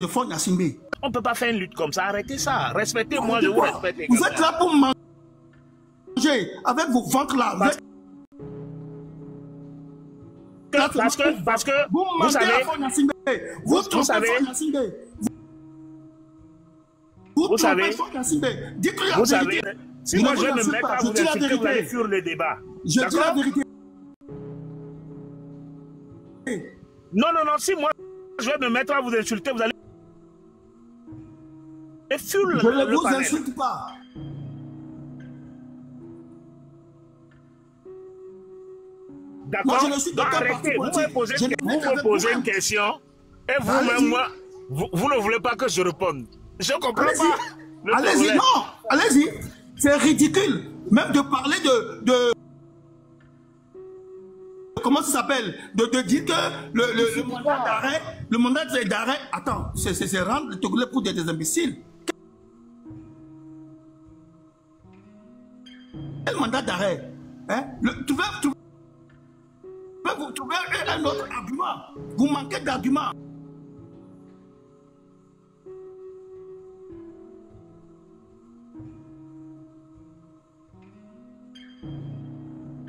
de Fort Gnassingbé. On ne peut pas faire une lutte comme ça. Arrêtez ça. Respectez-moi, je vous respecte. Vous êtes là pour manger avec vos ventres là. Parce que vous savez, vous savez, si moi je ne me mets pas à vous insulter, vous allez fuir le débat. Je dis la vérité. Non, si moi je vais me mettre à vous insulter, vous allez fuir le panel. Je ne vous insulte pas. D'accord, donc arrêtez, vous me posez une question et vous-même, moi, vous ne voulez pas que je réponde. Je ne comprends pas. Allez-y, non, allez-y. C'est ridicule, même de parler de comment ça s'appelle, de dire que le mandat d'arrêt, attends, c'est rendre les Togolais pour des imbéciles. Quel mandat d'arrêt, hein? Vous trouvez un autre argument. Vous manquez d'arguments.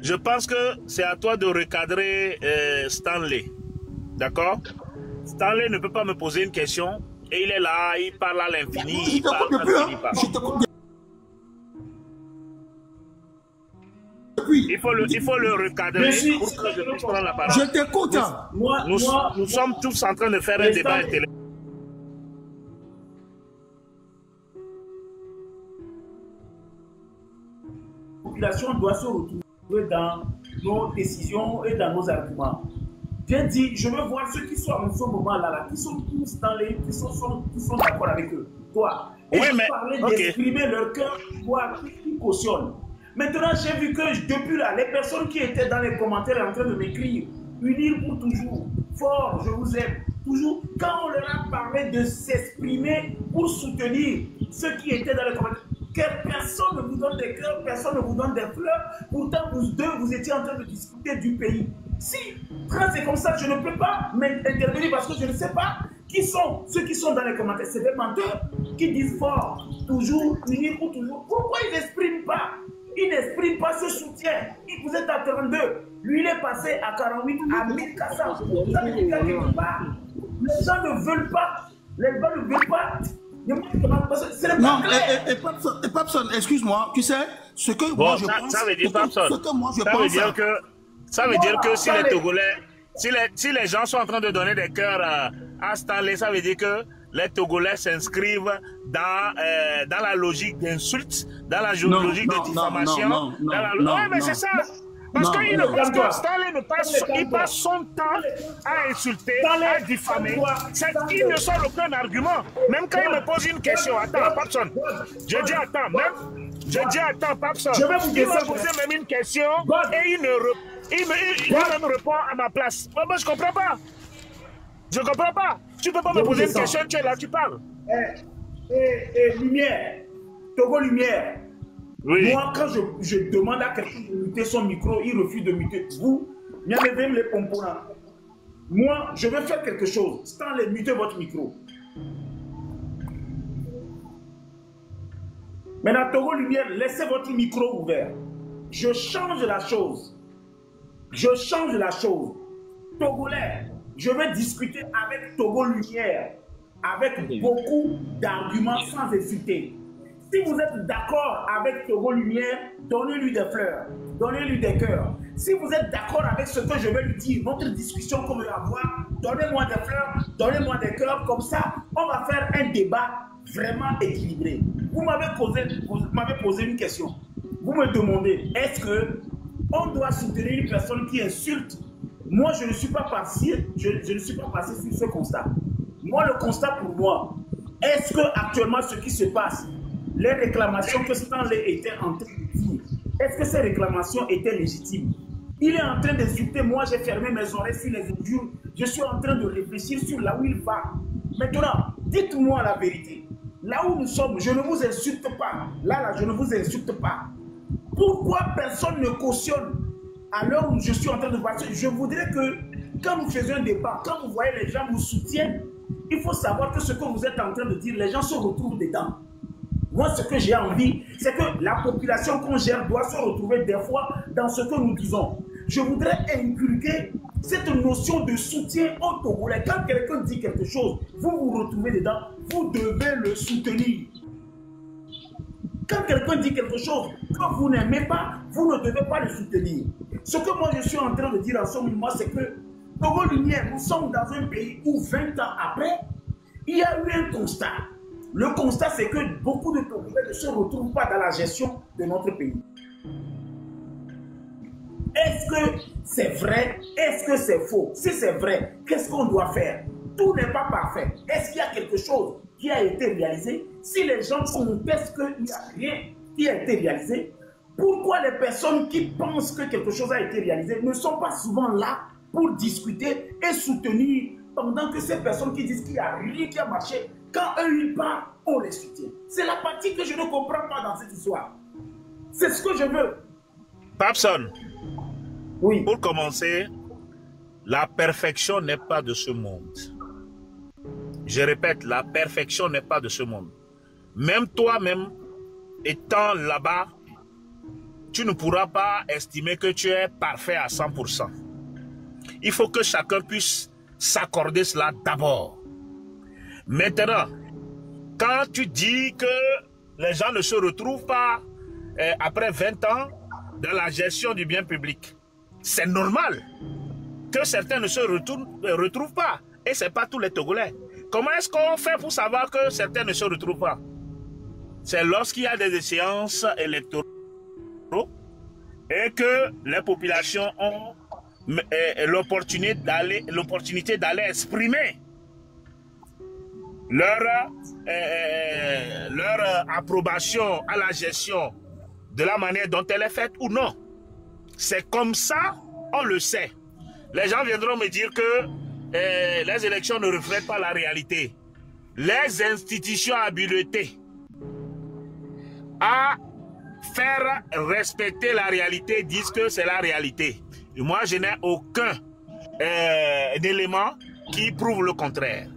Je pense que c'est à toi de recadrer Stanley. D'accord? Stanley ne peut pas me poser une question et il est là, il parle à l'infini. Je t'écoute depuis, hein? Je t'écoute. Il faut le recadrer pour que je puisse prendre la parole. Je t'écoute. Nous sommes tous en train de faire un débat intellectuel. La population doit se retrouver dans nos décisions et dans nos arguments. J'ai dit, je veux voir ceux qui sont en ce moment-là, qui sont tous dans les, qui sont d'accord avec eux. Toi. Et je parlais d'exprimer leur cœur, voir qui cautionne. Maintenant, j'ai vu que depuis là, les personnes qui étaient dans les commentaires en train de m'écrire, unir pour toujours, fort, je vous aime, toujours, quand on leur a parlé de s'exprimer pour soutenir ceux qui étaient dans les commentaires, que personne ne vous donne des cœurs, personne ne vous donne des fleurs, pourtant vous deux, vous étiez en train de discuter du pays. Si, quand c'est comme ça, je ne peux pas intervenir parce que je ne sais pas qui sont ceux qui sont dans les commentaires. C'est des menteurs qui disent fort, toujours, unir pour toujours. Pourquoi ils n'expriment pas? Il n'exprime pas ce soutien. Vous êtes à 32. Lui, il est passé à 48, à 1400. Ça veut dire quelque part. Les gens ne veulent pas. Les gens ne veulent pas. Non, et Papson, excuse-moi, tu sais, ce que moi je pense. Ça veut dire Papson. Ce que moi je pense. Ça veut dire que si les Togolais, si les gens sont en train de donner des cœurs à Stanley, ça veut dire que les Togolais s'inscrivent dans la logique d'insulte, dans la logique de diffamation. Oui, mais c'est ça. Parce que Stanley passe son temps à insulter, à diffamer. Il ne sort aucun argument. Même quand il me pose une question, attends, Papson, je dis attends, Papson, il m'a posé même une question et il me répond à ma place. Moi, je comprends pas. Je comprends pas. Tu peux pas me poser une question, tu es là, tu parles. Lumière, Togo Lumière. Oui. Moi, quand je demande à quelqu'un de muter son micro, il refuse de muter. Vous, même les pompons. Moi, je veux faire quelque chose. Stanley, mutez votre micro. Maintenant, Togo Lumière, laissez votre micro ouvert. Je change la chose. Je change la chose. Togolais, je vais discuter avec Togo Lumière, avec beaucoup d'arguments sans hésiter. Si vous êtes d'accord avec Togo Lumière, donnez-lui des fleurs, donnez-lui des cœurs. Si vous êtes d'accord avec ce que je vais lui dire, notre discussion qu'on va avoir, donnez-moi des fleurs, donnez-moi des cœurs, comme ça, on va faire un débat vraiment équilibré. Vous m'avez posé une question. Vous me demandez, est-ce qu'on doit soutenir une personne qui insulte? Moi, je ne suis pas passé, je ne suis pas passé sur ce constat. Moi, le constat pour moi, est-ce que actuellement ce qui se passe, les réclamations que Stanley était en train de dire, est-ce que ces réclamations étaient légitimes? Il est en train d'insulter, moi j'ai fermé mes oreilles sur les injures, je suis en train de réfléchir sur là où il va. Maintenant, dites-moi la vérité. Là où nous sommes, je ne vous insulte pas. Là, je ne vous insulte pas. Pourquoi personne ne cautionne à l'heure où je suis en train de passer? Je voudrais que, quand nous faisions un débat, quand vous voyez les gens vous soutiennent, il faut savoir que ce que vous êtes en train de dire, les gens se retrouvent dedans. Moi, ce que j'ai envie, c'est que la population qu'on gère doit se retrouver des fois dans ce que nous disons. Je voudrais inculquer cette notion de soutien aux Togolais. Quand quelqu'un dit quelque chose, vous vous retrouvez dedans, vous devez le soutenir. Quand quelqu'un dit quelque chose que vous n'aimez pas, vous ne devez pas le soutenir. Ce que moi je suis en train de dire en ce moment, c'est que Togo Lumière, nous sommes dans un pays où 20 ans après, il y a eu un constat. Le constat, c'est que beaucoup de Togolais ne se retrouvent pas dans la gestion de notre pays. Est-ce que c'est vrai? Est-ce que c'est faux? Si c'est vrai, qu'est-ce qu'on doit faire? Tout n'est pas parfait. Est-ce qu'il y a quelque chose qui a été réalisé? Si les gens contestent qu'il n'y a rien qui a été réalisé, pourquoi les personnes qui pensent que quelque chose a été réalisé ne sont pas souvent là pour discuter et soutenir pendant que ces personnes qui disent qu'il n'y a rien qui a marché, quand eux ils parlent, on les soutient? C'est la partie que je ne comprends pas dans cette histoire. C'est ce que je veux. Papson, oui. Pour commencer, la perfection n'est pas de ce monde. Je répète, la perfection n'est pas de ce monde. Même toi-même, étant là-bas, tu ne pourras pas estimer que tu es parfait à 100%. Il faut que chacun puisse s'accorder cela d'abord. Maintenant, quand tu dis que les gens ne se retrouvent pas après 20 ans dans la gestion du bien public, c'est normal que certains ne se retrouvent pas. Et ce n'est pas tous les Togolais. Comment est-ce qu'on fait pour savoir que certains ne se retrouvent pas? C'est lorsqu'il y a des échéances électorales et que les populations ont l'opportunité d'aller exprimer leur approbation à la gestion de la manière dont elle est faite ou non. C'est comme ça, on le sait. Les gens viendront me dire que les élections ne reflètent pas la réalité. Les institutions habilitées à faire respecter la réalité disent que c'est la réalité. Et moi, je n'ai aucun élément qui prouve le contraire.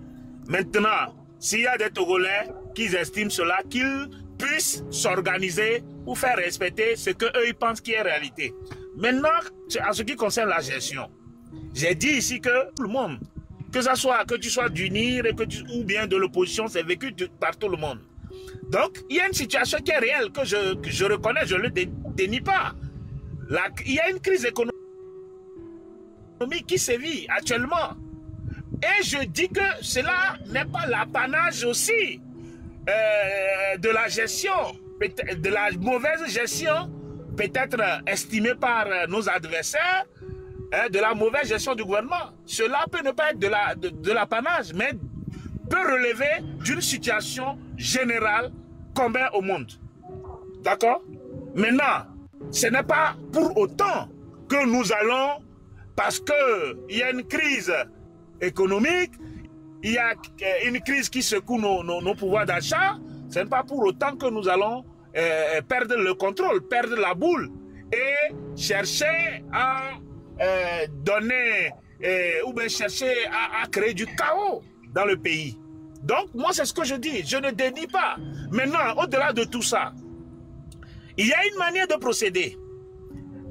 Maintenant, s'il y a des Togolais qui estiment cela, qu'ils puissent s'organiser ou faire respecter ce qu'eux ils pensent qui est réalité. Maintenant, en ce qui concerne la gestion, j'ai dit ici que tout le monde, que tu sois d'unir ou bien de l'opposition, c'est vécu par tout le monde. Donc, il y a une situation qui est réelle, que je reconnais, je ne le dénie pas. Il y a une crise économique qui sévit actuellement. Et je dis que cela n'est pas l'apanage aussi de la gestion, de la mauvaise gestion, peut-être estimée par nos adversaires, de la mauvaise gestion du gouvernement. Cela peut ne pas être de l'apanage, mais peut relever d'une situation générale commune au monde. D'accord? Maintenant, ce n'est pas pour autant que nous allons, parce qu'il y a une crise économique, il y a une crise qui secoue nos pouvoirs d'achat, ce n'est pas pour autant que nous allons perdre le contrôle, perdre la boule et chercher à donner ou bien chercher à créer du chaos dans le pays. Donc, moi, c'est ce que je dis, je ne dénie pas. Maintenant, au-delà de tout ça, il y a une manière de procéder.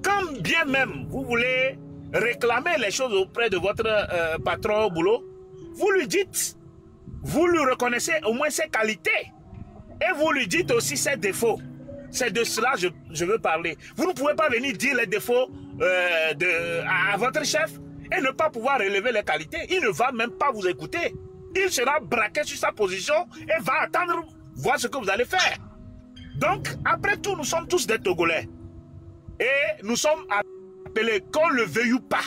Quand bien même vous voulez réclamer les choses auprès de votre patron au boulot, vous lui dites, vous lui reconnaissez au moins ses qualités et vous lui dites aussi ses défauts. C'est de cela que je veux parler. Vous ne pouvez pas venir dire les défauts à votre chef et ne pas pouvoir relever les qualités. Il ne va même pas vous écouter. Il sera braqué sur sa position et va attendre voir ce que vous allez faire. Donc, après tout, nous sommes tous des Togolais. Et nous sommes appelés, qu'on le veuille ou pas,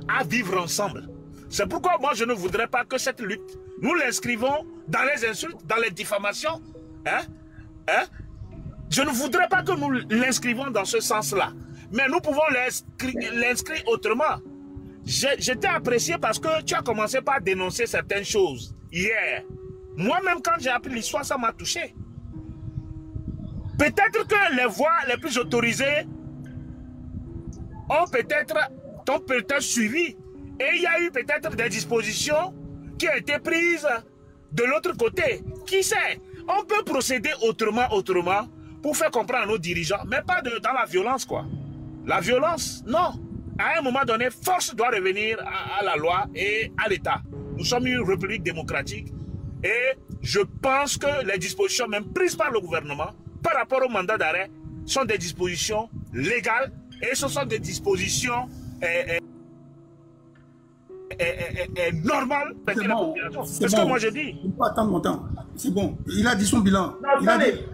à vivre ensemble. C'est pourquoi moi, je ne voudrais pas que cette lutte, nous l'inscrivons dans les insultes, dans les diffamations. Je ne voudrais pas que nous l'inscrivons dans ce sens-là. Mais nous pouvons l'inscrire autrement. J'étais apprécié parce que tu as commencé par dénoncer certaines choses hier. Moi-même, quand j'ai appris l'histoire, ça m'a touché. Peut-être que les voix les plus autorisées t'ont peut-être suivi. Et il y a eu peut-être des dispositions qui ont été prises De l'autre côté, qui sait, on peut procéder autrement pour faire comprendre à nos dirigeants, mais pas dans la violence, quoi. La violence, non. À un moment donné, force doit revenir à la loi et à l'État. Nous sommes une république démocratique et je pense que les dispositions même prises par le gouvernement par rapport au mandat d'arrêt sont des dispositions légales et ce sont des dispositions normales. C'est bon. C'est ce que moi je dis. Il ne faut pas attendre longtemps. C'est bon. Il a dit son bilan. Non, attendez.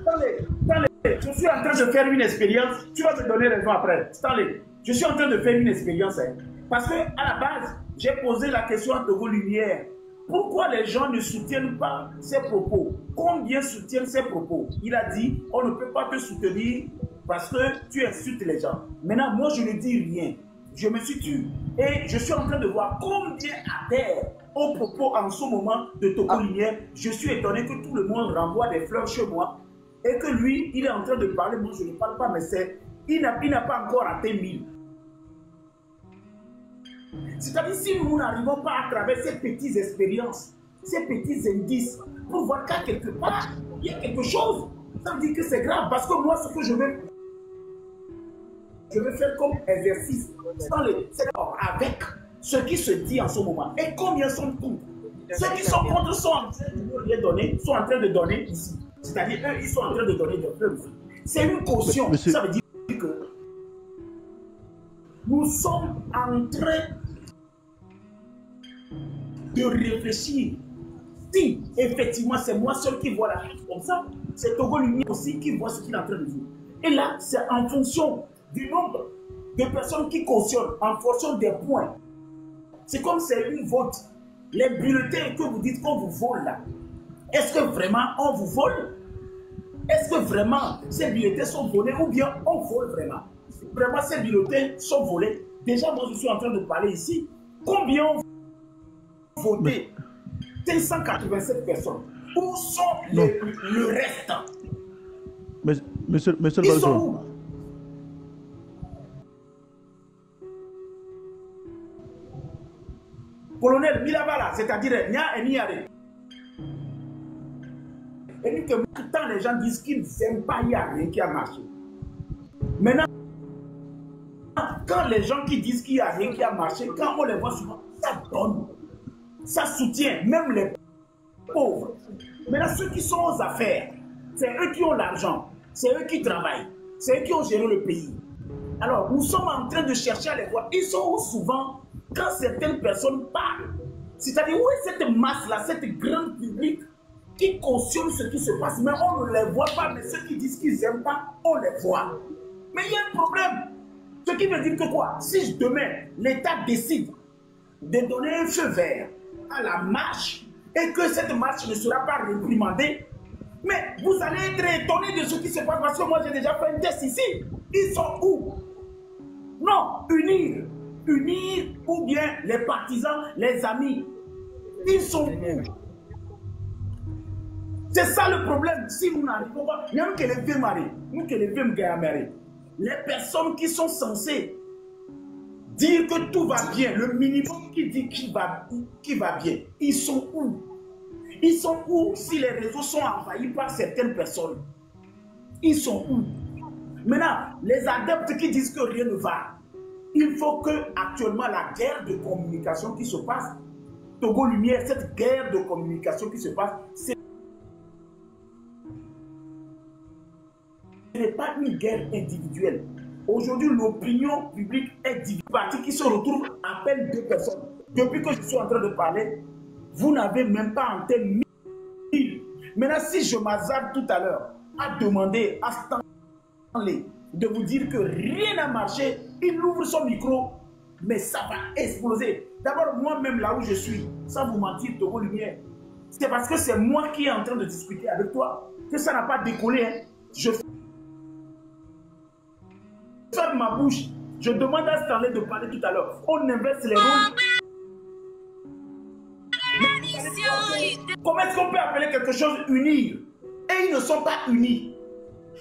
Je suis en train de faire une expérience. Tu vas me donner raison après. Stanley, je suis en train de faire une expérience. Hein. Parce qu'à la base, j'ai posé la question à Togo Lumière. Pourquoi les gens ne soutiennent pas ses propos? Combien soutiennent ses propos? Il a dit, on ne peut pas te soutenir parce que tu insultes les gens. Maintenant, moi, je ne dis rien. Je me suis tué. Et je suis en train de voir combien adhèrent aux propos en ce moment de Togo Lumière. Je suis étonné que tout le monde renvoie des fleurs chez moi. Et que lui, il est en train de parler. Moi, je ne parle pas, mais c'est... Il n'a pas encore atteint 1000. C'est-à-dire, si nous n'arrivons pas à travers ces petites expériences, ces petits indices, pour voir qu'à quelque part, il y a quelque chose, ça veut dire que c'est grave. Parce que moi, ce que je veux faire comme exercice, c'est avec ce qui se dit en ce moment. Et combien sont contre? Ceux qui sont contre sont en train de donner, sont en train de donner ici. C'est-à-dire, eux, ils sont en train de donner des preuves. C'est une caution. Ça veut dire que nous sommes en train de réfléchir. Si effectivement c'est moi seul qui vois la chose comme ça, c'est Togo Lumière aussi qui voit ce qu'il est en train de dire. Et là, c'est en fonction du nombre de personnes qui cautionnent, en fonction des points. C'est comme c'est une vote. Les bulletins que vous dites qu'on vous vole là, est-ce que vraiment on vous vole? Est-ce que vraiment ces bulletins sont volés ou bien on vole vraiment? Vraiment ces bulletins sont volés. Déjà, moi je suis en train de parler ici. Combien ont voté? 587 personnes. Où sont le reste? Monsieur Ils sont où? Colonel Milabala, c'est-à-dire Nia et Niare. Et que quand les gens disent qu'ils n'aiment pas, il n'y a rien qui a marché. Maintenant, quand les gens qui disent qu'il n'y a rien qui a marché, quand on les voit souvent, ça donne, ça soutient même les pauvres. Maintenant, ceux qui sont aux affaires, c'est eux qui ont l'argent, c'est eux qui travaillent, c'est eux qui ont géré le pays. Alors, nous sommes en train de chercher à les voir. Ils sont où souvent quand certaines personnes parlent? C'est-à-dire, où est cette masse-là, cette grande public qui cautionne ce qui se passe, mais on ne les voit pas, mais ceux qui disent qu'ils n'aiment pas, on les voit. Mais il y a un problème. Ce qui veut dire que quoi? Si demain, l'État décide de donner un feu vert à la marche et que cette marche ne sera pas réprimandée, mais vous allez être étonné de ce qui se passe parce que moi j'ai déjà fait un test ici. Ils sont où? Non, unir ou bien les partisans, les amis, ils sont où? C'est ça le problème. Si nous n'arrivons pas, même que les vieux maris, nous que les vieux maris, les personnes qui sont censées dire que tout va bien, le minimum qui dit qu'il va bien, ils sont où? Ils sont où si les réseaux sont envahis par certaines personnes? Ils sont où? Maintenant, les adeptes qui disent que rien ne va, il faut que actuellement la guerre de communication qui se passe, Togo Lumière, cette guerre de communication qui se passe, ce n'est pas une guerre individuelle. Aujourd'hui, l'opinion publique est divisée. Parti qui se retrouve à peine 2 personnes. Depuis que je suis en train de parler, vous n'avez même pas en tête 1000. Maintenant, si je m'hasarde tout à l'heure à demander à Stanley de vous dire que rien n'a marché, il ouvre son micro, mais ça va exploser. D'abord, moi-même, là où je suis, sans vous mentir, Togo Lumière, c'est parce que c'est moi qui est en train de discuter avec toi que ça n'a pas décollé. Hein. Je ferme ma bouche. Je demande à Stanley de parler tout à l'heure. On inverse les rôles. Comment est-ce qu'on peut appeler quelque chose unir et ils ne sont pas unis?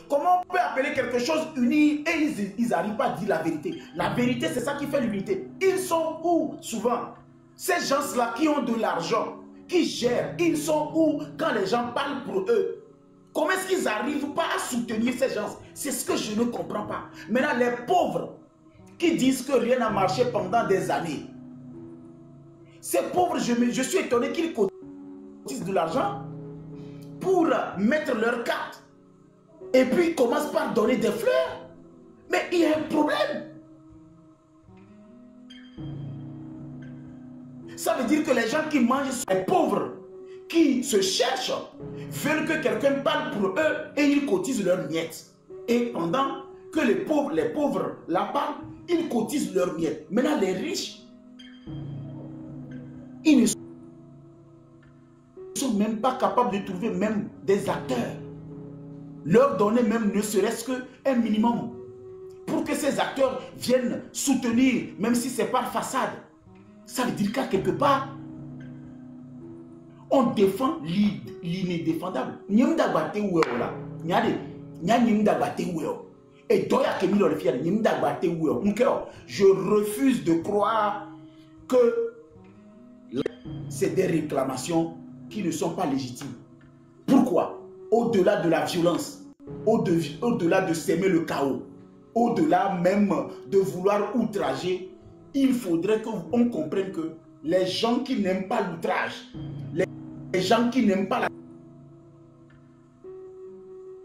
Comment on peut appeler quelque chose unir et ils n'arrivent pas à dire la vérité? La vérité, c'est ça qui fait l'unité. Ils sont où souvent? Ces gens-là qui ont de l'argent, qui gèrent, ils sont où quand les gens parlent pour eux? Comment est-ce qu'ils n'arrivent pas à soutenir ces gens? C'est ce que je ne comprends pas. Maintenant, les pauvres qui disent que rien n'a marché pendant des années. Ces pauvres, je suis étonné qu'ils cotisent de l'argent pour mettre leur carte. Et puis ils commencent par donner des fleurs. Mais il y a un problème. Ça veut dire que les gens qui mangent sont les pauvres, qui se cherchent, veulent que quelqu'un parle pour eux et ils cotisent leurs miettes. Et pendant que les pauvres la parlent, ils cotisent leurs miettes. Maintenant, les riches, ils ne sont même pas capables de trouver même des acteurs. Leur donner même ne serait-ce qu'un minimum. Pour que ces acteurs viennent soutenir, même si c'est par façade. Ça veut dire qu'à quelque part, on défend l'inédéfendable. Je refuse de croire que c'est des réclamations qui ne sont pas légitimes. Pourquoi? Au-delà de la violence, au-delà de s'aimer le chaos, au-delà même de vouloir outrager, il faudrait qu'on comprenne que les gens qui n'aiment pas l'outrage, les gens qui n'aiment pas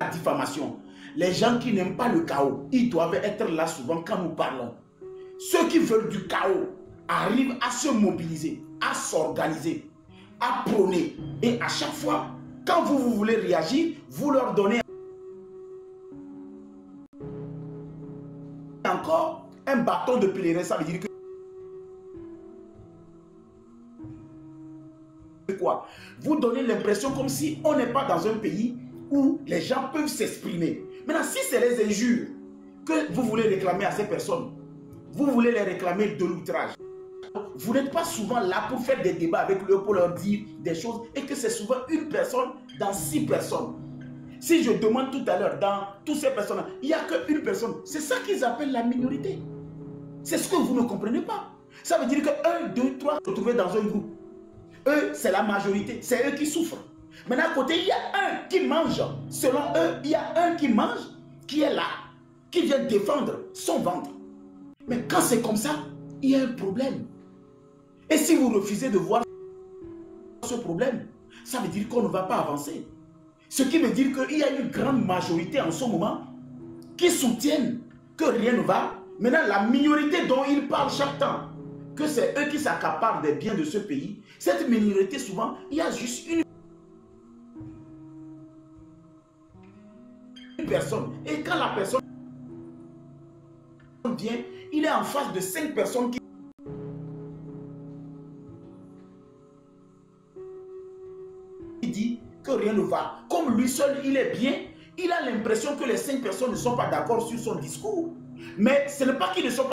la diffamation, les gens qui n'aiment pas le chaos, ils doivent être là souvent quand nous parlons. Ceux qui veulent du chaos arrivent à se mobiliser, à s'organiser, à prôner. Et à chaque fois, quand vous voulez réagir, vous leur donnez encore un bâton de pèlerin. Ça veut dire que quoi? Vous donnez l'impression comme si on n'est pas dans un pays où les gens peuvent s'exprimer. Maintenant, si c'est les injures que vous voulez réclamer à ces personnes, vous voulez les réclamer de l'outrage, vous n'êtes pas souvent là pour faire des débats avec eux, pour leur dire des choses, et que c'est souvent une personne dans 6 personnes. Si je demande tout à l'heure, dans toutes ces personnes, il n'y a qu'une personne. C'est ça qu'ils appellent la minorité. C'est ce que vous ne comprenez pas. Ça veut dire que 1, 2, 3 se retrouvent dans un groupe. Eux, c'est la majorité. C'est eux qui souffrent. Maintenant, à côté, il y a un qui mange. Selon eux, il y a un qui mange, qui est là, qui vient défendre son ventre. Mais quand c'est comme ça, il y a un problème. Et si vous refusez de voir ce problème, ça veut dire qu'on ne va pas avancer. Ce qui veut dire qu'il y a une grande majorité en ce moment qui soutiennent que rien ne va. Maintenant, la minorité dont ils parlent chaque temps, que c'est eux qui s'accaparent des biens de ce pays, cette minorité, souvent, il y a juste une personne. Et quand la personne vient, il est en face de 5 personnes qui dit que rien ne va. Comme lui seul, il est bien, il a l'impression que les 5 personnes ne sont pas d'accord sur son discours. Mais ce n'est pas qu'ils ne sont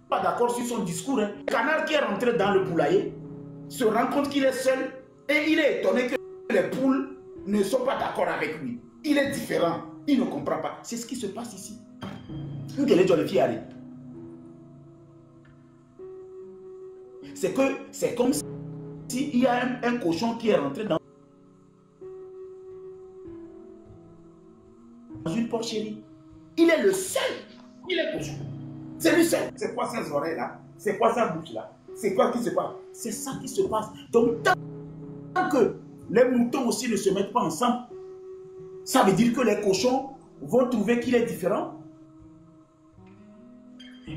pas d'accord sur son discours. Hein. Le canard qui est rentré dans le poulailler se rend compte qu'il est seul et il est étonné que les poules ne sont pas d'accord avec lui. Il est différent, il ne comprend pas. C'est ce qui se passe ici. C'est que c'est comme s'il y a un cochon qui est rentré dans une porcherie. Il est le seul. Il est cochon. C'est lui seul. C'est quoi ces oreilles là? C'est quoi sa bouche là? C'est quoi qui se passe? C'est ça qui se passe. Donc tant que les moutons aussi ne se mettent pas ensemble, ça veut dire que les cochons vont trouver qu'il est différent.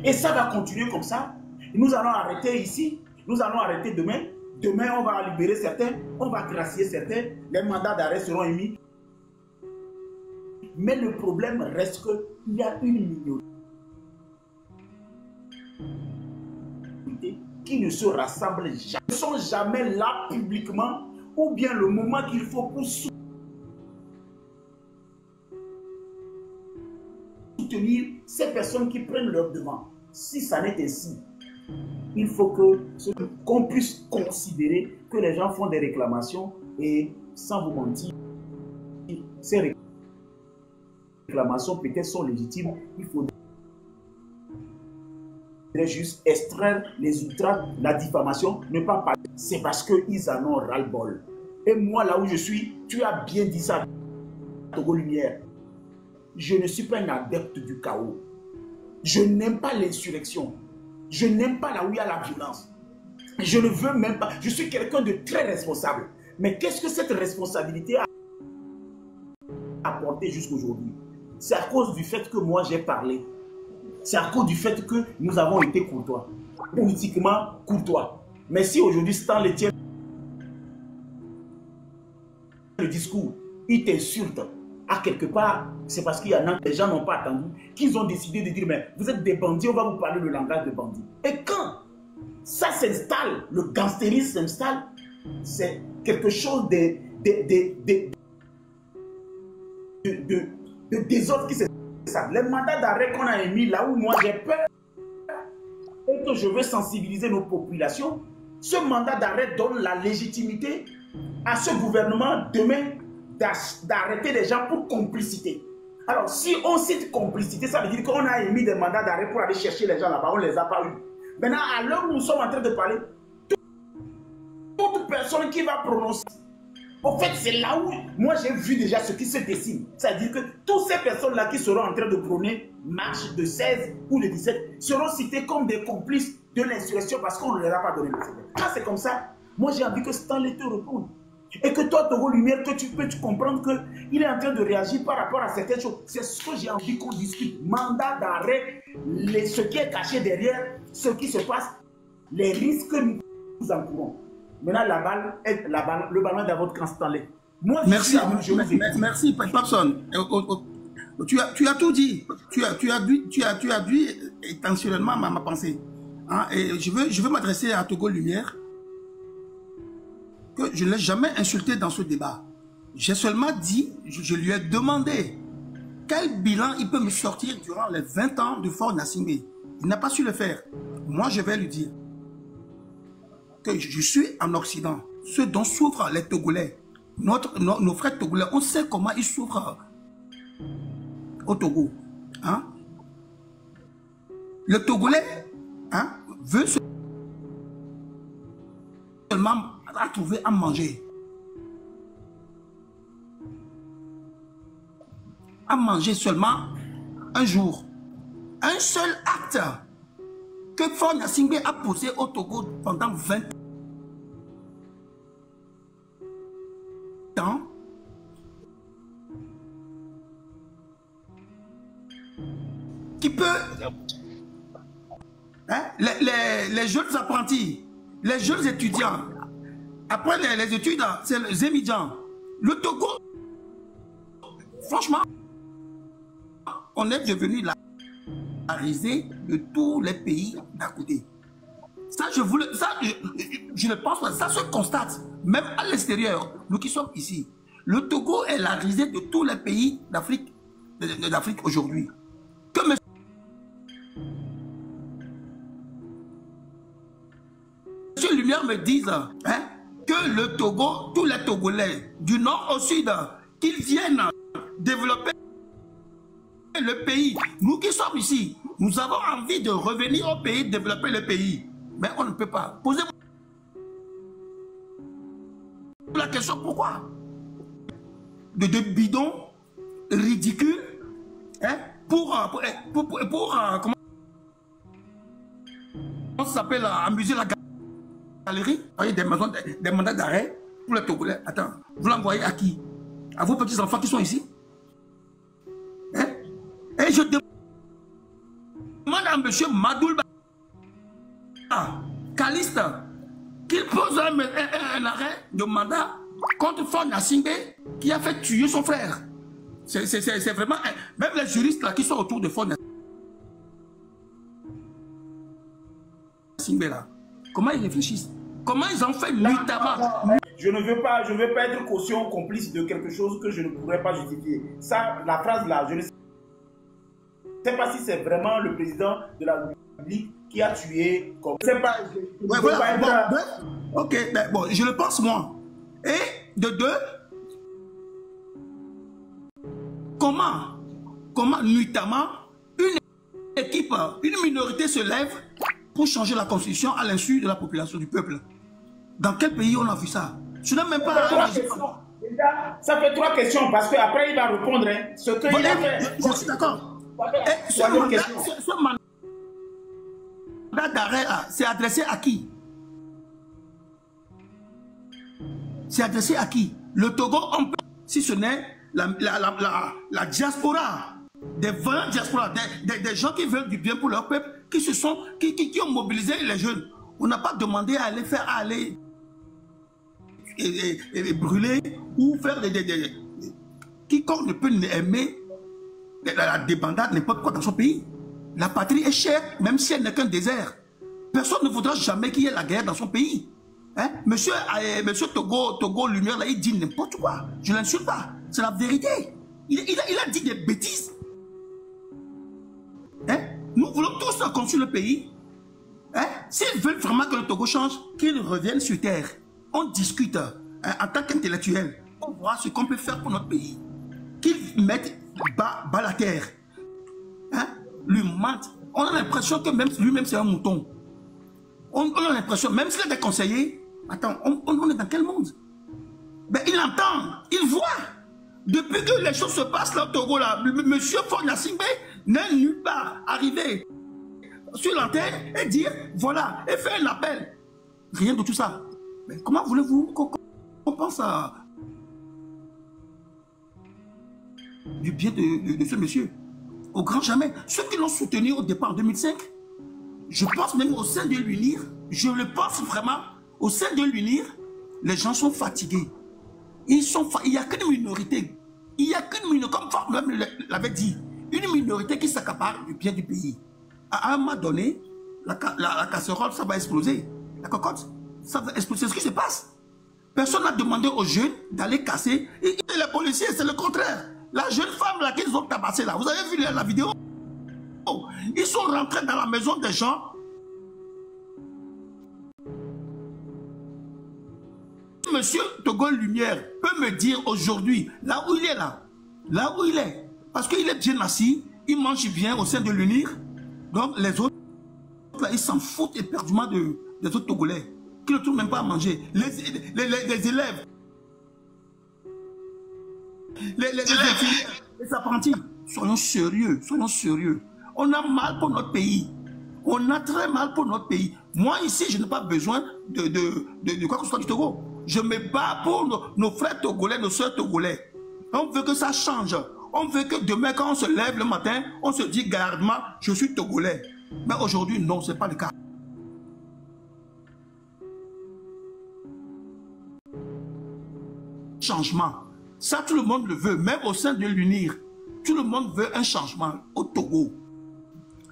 Et ça va continuer comme ça. Nous allons arrêter ici. Nous allons arrêter demain. Demain, on va libérer certains. On va gracier certains. Les mandats d'arrêt seront émis. Mais le problème reste qu'il y a une minorité qui ne se rassemble jamais. Ils ne sont jamais là publiquement ou bien le moment qu'il faut pour soutenir ces personnes qui prennent leur devant. Si ça n'est ainsi, il faut qu'on puisse considérer que les gens font des réclamations et sans vous mentir, ces réclamations peut-être sont légitimes. Il faut juste extraire les ultras, la diffamation, ne pas parler. C'est parce qu'ils en ont ras-le-bol. Et moi, là où je suis, tu as bien dit ça, Togo Lumière. Je ne suis pas un adepte du chaos. Je n'aime pas l'insurrection. Je n'aime pas là où il y a la violence. Je ne veux même pas. Je suis quelqu'un de très responsable. Mais qu'est-ce que cette responsabilité a apporté jusqu'aujourd'hui? C'est à cause du fait que moi j'ai parlé. C'est à cause du fait que nous avons été courtois. Politiquement courtois. Mais si aujourd'hui Stanley tient le discours, il t'insulte, à quelque part, c'est parce qu'il y en a, les gens n'ont pas attendu, qu'ils ont décidé de dire, mais vous êtes des bandits, on va vous parler le langage de bandits. Et quand ça s'installe, le gangstérisme s'installe, c'est quelque chose de désordre qui s'installe. Les mandats d'arrêt qu'on a émis là où moi j'ai peur et que je veux sensibiliser nos populations, ce mandat d'arrêt donne la légitimité à ce gouvernement demain d'arrêter les gens pour complicité. Alors, si on cite complicité, ça veut dire qu'on a émis des mandats d'arrêt pour aller chercher les gens là-bas, on ne les a pas eu. Maintenant, à l'heure où nous sommes en train de parler, toute personne qui va prononcer, en fait, c'est là où moi j'ai vu déjà ce qui se dessine. C'est-à-dire que toutes ces personnes-là qui seront en train de prôner marche de 16 ou de 17 seront citées comme des complices de l'insurrection parce qu'on ne leur a pas donné le secret. Quand c'est comme ça, moi j'ai envie que Stanley te réponde. Et que toi, Togo Lumière, que tu peux comprendre qu'il est en train de réagir par rapport à certaines choses. C'est ce que j'ai envie qu'on discute. Mandat d'arrêt, ce qui est caché derrière, ce qui se passe, les risques que nous encourons. Maintenant, le ballon est dans votre camp, Stanley. Moi, merci, Papson. Tu as tout dit. Tu as dit intentionnellement ma pensée. Hein? Et je veux m'adresser à Togo Lumière. Que je ne l'ai jamais insulté dans ce débat. J'ai seulement dit, je lui ai demandé quel bilan il peut me sortir durant les 20 ans de Faure Gnassingbé. Il n'a pas su le faire. Moi, je vais lui dire que je suis en Occident. Ce dont souffrent les Togolais, nos frères Togolais, on sait comment ils souffrent au Togo. Hein? Le Togolais veut seulement à trouver à manger. À manger seulement un jour. Un seul acte que Faure Gnassingbé a posé au Togo pendant 20 ans. Qui peut... Hein, les jeunes apprentis, les jeunes étudiants, après les études, c'est les émigrants. Le Togo, franchement, on est devenu la risée de tous les pays d'à côté. Ça, je ne pense pas. Ça se constate, même à l'extérieur, nous qui sommes ici. Le Togo est la risée de tous les pays d'Afrique aujourd'hui. Que M. Lumière me dise, hein, que le Togo, tous les Togolais, du nord au sud, qu'ils viennent développer le pays. Nous qui sommes ici, nous avons envie de revenir au pays, développer le pays. Mais on ne peut pas. Posez-moi la question, pourquoi? De bidons ridicules, hein, comment ça s'appelle, amuser la galerie, des maisons, des mandats d'arrêt pour les Togolais. Attends, vous l'envoyez à qui? À vos petits-enfants qui sont ici? Hein? Et je demande à M. Madoulba Caliste qu'il pose un arrêt de mandat contre Faure Gnassingbé qui a fait tuer son frère. C'est vraiment... Même les juristes là qui sont autour de Faure Gnassingbé là, comment ils réfléchissent? Comment ils ont fait nuitamment? Je ne veux pas être caution complice de quelque chose que je ne pourrais pas justifier. Ça, la phrase là, je ne sais pas si c'est vraiment le président de la République qui a tué. Comme... Je ne sais pas. Ok, ben, bon, je le pense moi. Et de deux, comment nuitamment une équipe, une minorité se lève pour changer la constitution à l'insu de la population, du peuple. Dans quel pays on a vu ça? Ce n'est même pas... Ça fait 3 questions, parce qu'après il va répondre. Hein, ce qu'il a fait. Je suis d'accord. Ce mandat d'arrêt, c'est adressé à qui? C'est adressé à qui? Le Togo, on peut, si ce n'est la diaspora, des vaillants diaspora, des gens qui veulent du bien pour leur peuple, qui ont mobilisé les jeunes. On n'a pas demandé à les faire aller et brûler ou faire quiconque ne peut aimer la débandade n'importe quoi dans son pays. La patrie est chère, même si elle n'est qu'un désert. Personne ne voudra jamais qu'il y ait la guerre dans son pays. Hein? Monsieur Togo Lumière, là, il dit n'importe quoi. Je ne l'insulte pas. C'est la vérité. Il a dit des bêtises. Hein? Nous voulons tous construire le pays. Hein? S'ils veulent vraiment que le Togo change, qu'ils reviennent sur terre. On discute en tant qu'intellectuel. On voit ce qu'on peut faire pour notre pays. Qu'ils mettent bas la terre. Hein? Lui mentent. On a l'impression que même lui-même c'est un mouton. On a l'impression, même s'il a des conseillers, attends, on est dans quel monde? Ben, il entend, il voit. Depuis que les choses se passent là au Togo, là, monsieur Faure Gnassingbé n'est nulle part arrivé sur l'antenne et dire, voilà, et faire un appel. Rien de tout ça. Mais comment voulez-vous qu'on pense à du bien de ce monsieur? Au grand jamais. Ceux qui l'ont soutenu au départ en 2005, je pense même au sein de l'UNIR, je le pense vraiment, au sein de l'UNIR, les gens sont fatigués. Il n'y a qu'une minorité. Il n'y a qu'une minorité, comme Faure même l'avait dit, une minorité qui s'accapare du bien du pays. À un moment donné, la casserole, ça va exploser. La cocotte, ça va exploser. C'est ce qui se passe. Personne n'a demandé aux jeunes d'aller casser. Et les policiers, c'est le contraire. La jeune femme là qu'ils ont tabassée là, vous avez vu la vidéo? Ils sont rentrés dans la maison des gens. Monsieur Togo Lumière peut me dire aujourd'hui, là où il est là où il est, parce qu'il est bien assis, il mange bien au sein de l'UNIR, donc les autres, là, ils s'en foutent éperdument des autres Togolais, qui ne trouvent même pas à manger. Les élèves, les apprentis, soyons sérieux, soyons sérieux. On a mal pour notre pays. On a très mal pour notre pays. Moi, ici, je n'ai pas besoin de quoi que ce soit du Togo. Je me bats pour nos frères togolais, nos soeurs togolais. On veut que ça change. On veut que demain, quand on se lève le matin, on se dit gardement, je suis togolais. Mais aujourd'hui, non, ce n'est pas le cas. Changement. Ça, tout le monde le veut, même au sein de l'UNIR. Tout le monde veut un changement au Togo.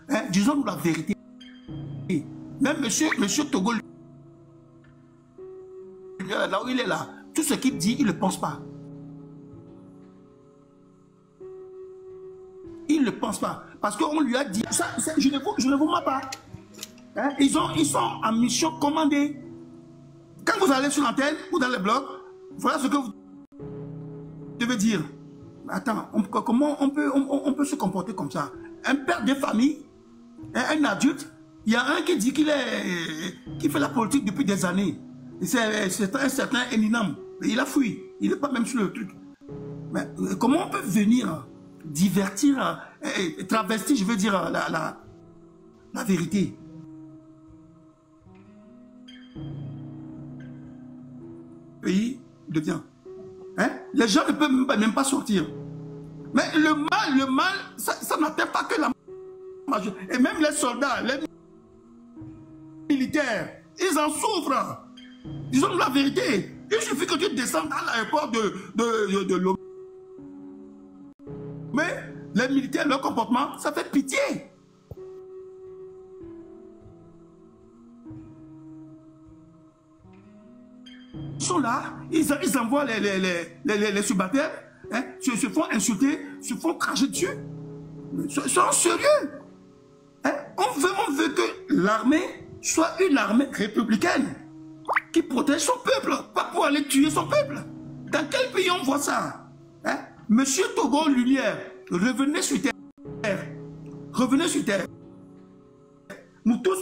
Hein? Disons-nous la vérité. Même monsieur Togo, là où il est là, tout ce qu'il dit, il ne le pense pas. Il ne le pense pas. Parce qu'on lui a dit, ça, je ne vous mens pas. Hein? Ils sont en mission commandée. Quand vous allez sur l'antenne ou dans les blogs, voilà ce que vous devez dire. Attends, comment on peut se comporter comme ça? Un père de famille, un adulte, il y a un qui dit qu'il fait la politique depuis des années. C'est un certain Eninam. Il a fui. Il n'est pas même sur le truc. Mais comment on peut venir divertir, travestir, je veux dire, la vérité? Le pays devient. Hein? Les gens ne peuvent même pas sortir. Mais le mal, ça n'atteint pas que la majorité. Et même les soldats, les militaires, ils en souffrent. Disons la vérité. Il suffit que tu descendes à l'aéroport de Lomé. Mais les militaires, leur comportement, ça fait pitié. Ils sont là, ils envoient les subalternes, hein, se font insulter, se font cracher dessus. Soyons sérieux. Hein? On veut que l'armée soit une armée républicaine qui protège son peuple, pas pour aller tuer son peuple. Dans quel pays on voit ça? Hein? Monsieur Togo Lumière, revenez sur terre. Revenez sur terre. Nous tous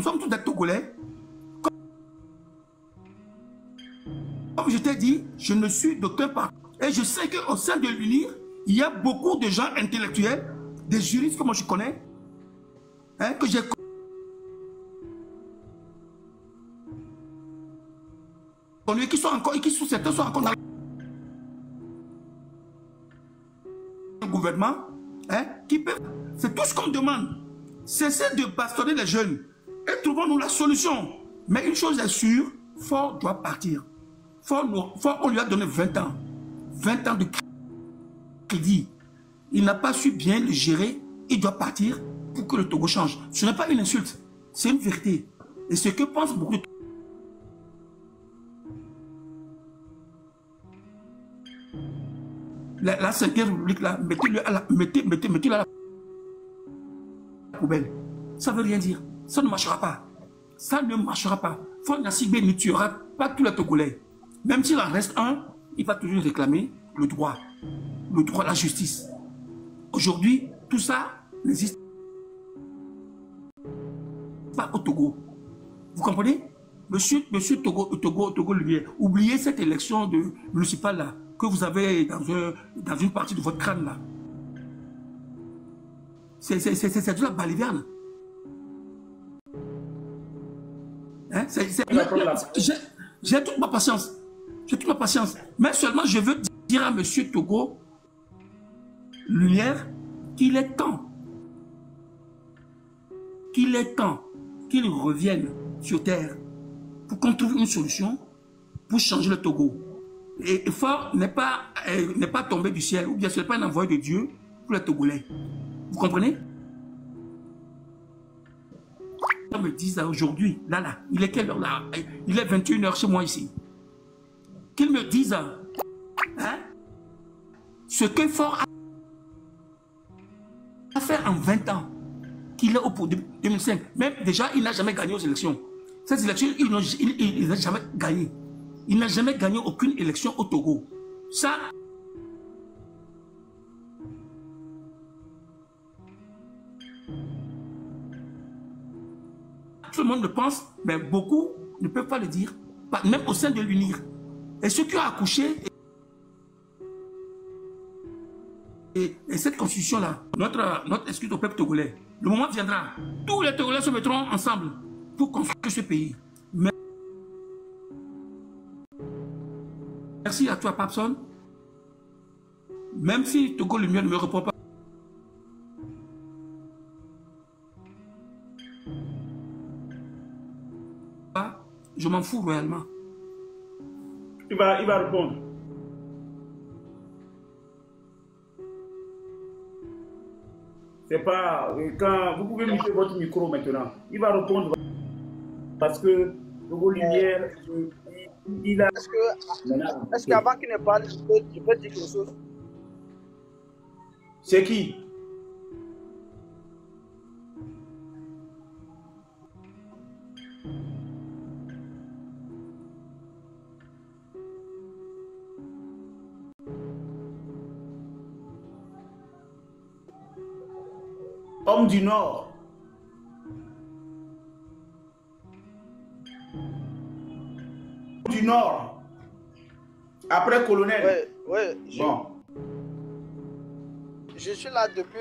nous sommes tous des Togolais. Comme je t'ai dit, je ne suis d'aucun parti. Et je sais qu'au sein de l'UNIR, il y a beaucoup de gens intellectuels, des juristes que moi je connais, hein, que j'ai connus, qui sont encore, certains sont encore dans le gouvernement, hein, qui peuvent. C'est tout ce qu'on demande. Cessez de bastonner les jeunes et trouvons-nous la solution. Mais une chose est sûre, Faure doit partir. Faure, on lui a donné 20 ans. 20 ans de crédit. Il n'a pas su bien le gérer. Il doit partir pour que le Togo change. Ce n'est pas une insulte. C'est une vérité. Et ce que pensent beaucoup de la Cinquième République, là, mettez-le à la poubelle. Ça ne veut rien dire. Ça ne marchera pas. Ça ne marchera pas. Faure Gnassingbé ne tuera pas tous les Togolais. Même s'il en reste un, il va toujours réclamer le droit, la justice. Aujourd'hui, tout ça n'existe pas au Togo. Vous comprenez? Monsieur Togo Lumière, oubliez cette élection municipale là, que vous avez dans une partie de votre crâne là. C'est de la baliviane. Hein? J'ai toute ma patience. J'ai toute ma patience. Mais seulement je veux dire à monsieur Togo Lumière qu'il est temps. Qu'il revienne sur terre pour qu'on trouve une solution pour changer le Togo. Et Faure n'est pas tombé du ciel, ou bien ce n'est pas un envoyé de Dieu pour les Togolais. Vous comprenez? On me dit aujourd'hui, là, il est quelle heure là? Il est 21h chez moi ici. Qu'ils me disent hein, ce que Faure a fait en 20 ans, qu'il est au pouvoir 2005. Même déjà, il n'a jamais gagné aux élections. Cette élection, il n'a jamais gagné. Il n'a jamais gagné aucune élection au Togo. Ça, tout le monde le pense, mais beaucoup ne peuvent pas le dire, même au sein de l'UNIR. Et ceux qui ont accouché, et cette constitution-là, notre excuse au peuple togolais, le moment viendra, tous les Togolais se mettront ensemble pour construire ce pays. Merci à toi, Papson. Même si Togo Lumière ne me répond pas, je m'en fous réellement. Il va répondre. C'est pas... Quand vous pouvez muter votre micro maintenant. Il va répondre parce que Togo Lumière, il a... Est-ce qu'avant qu'il ne parle, je peux dire quelque chose? C'est qui? Homme du Nord. Du Nord. Après colonel. Oui, bon. Je suis là depuis.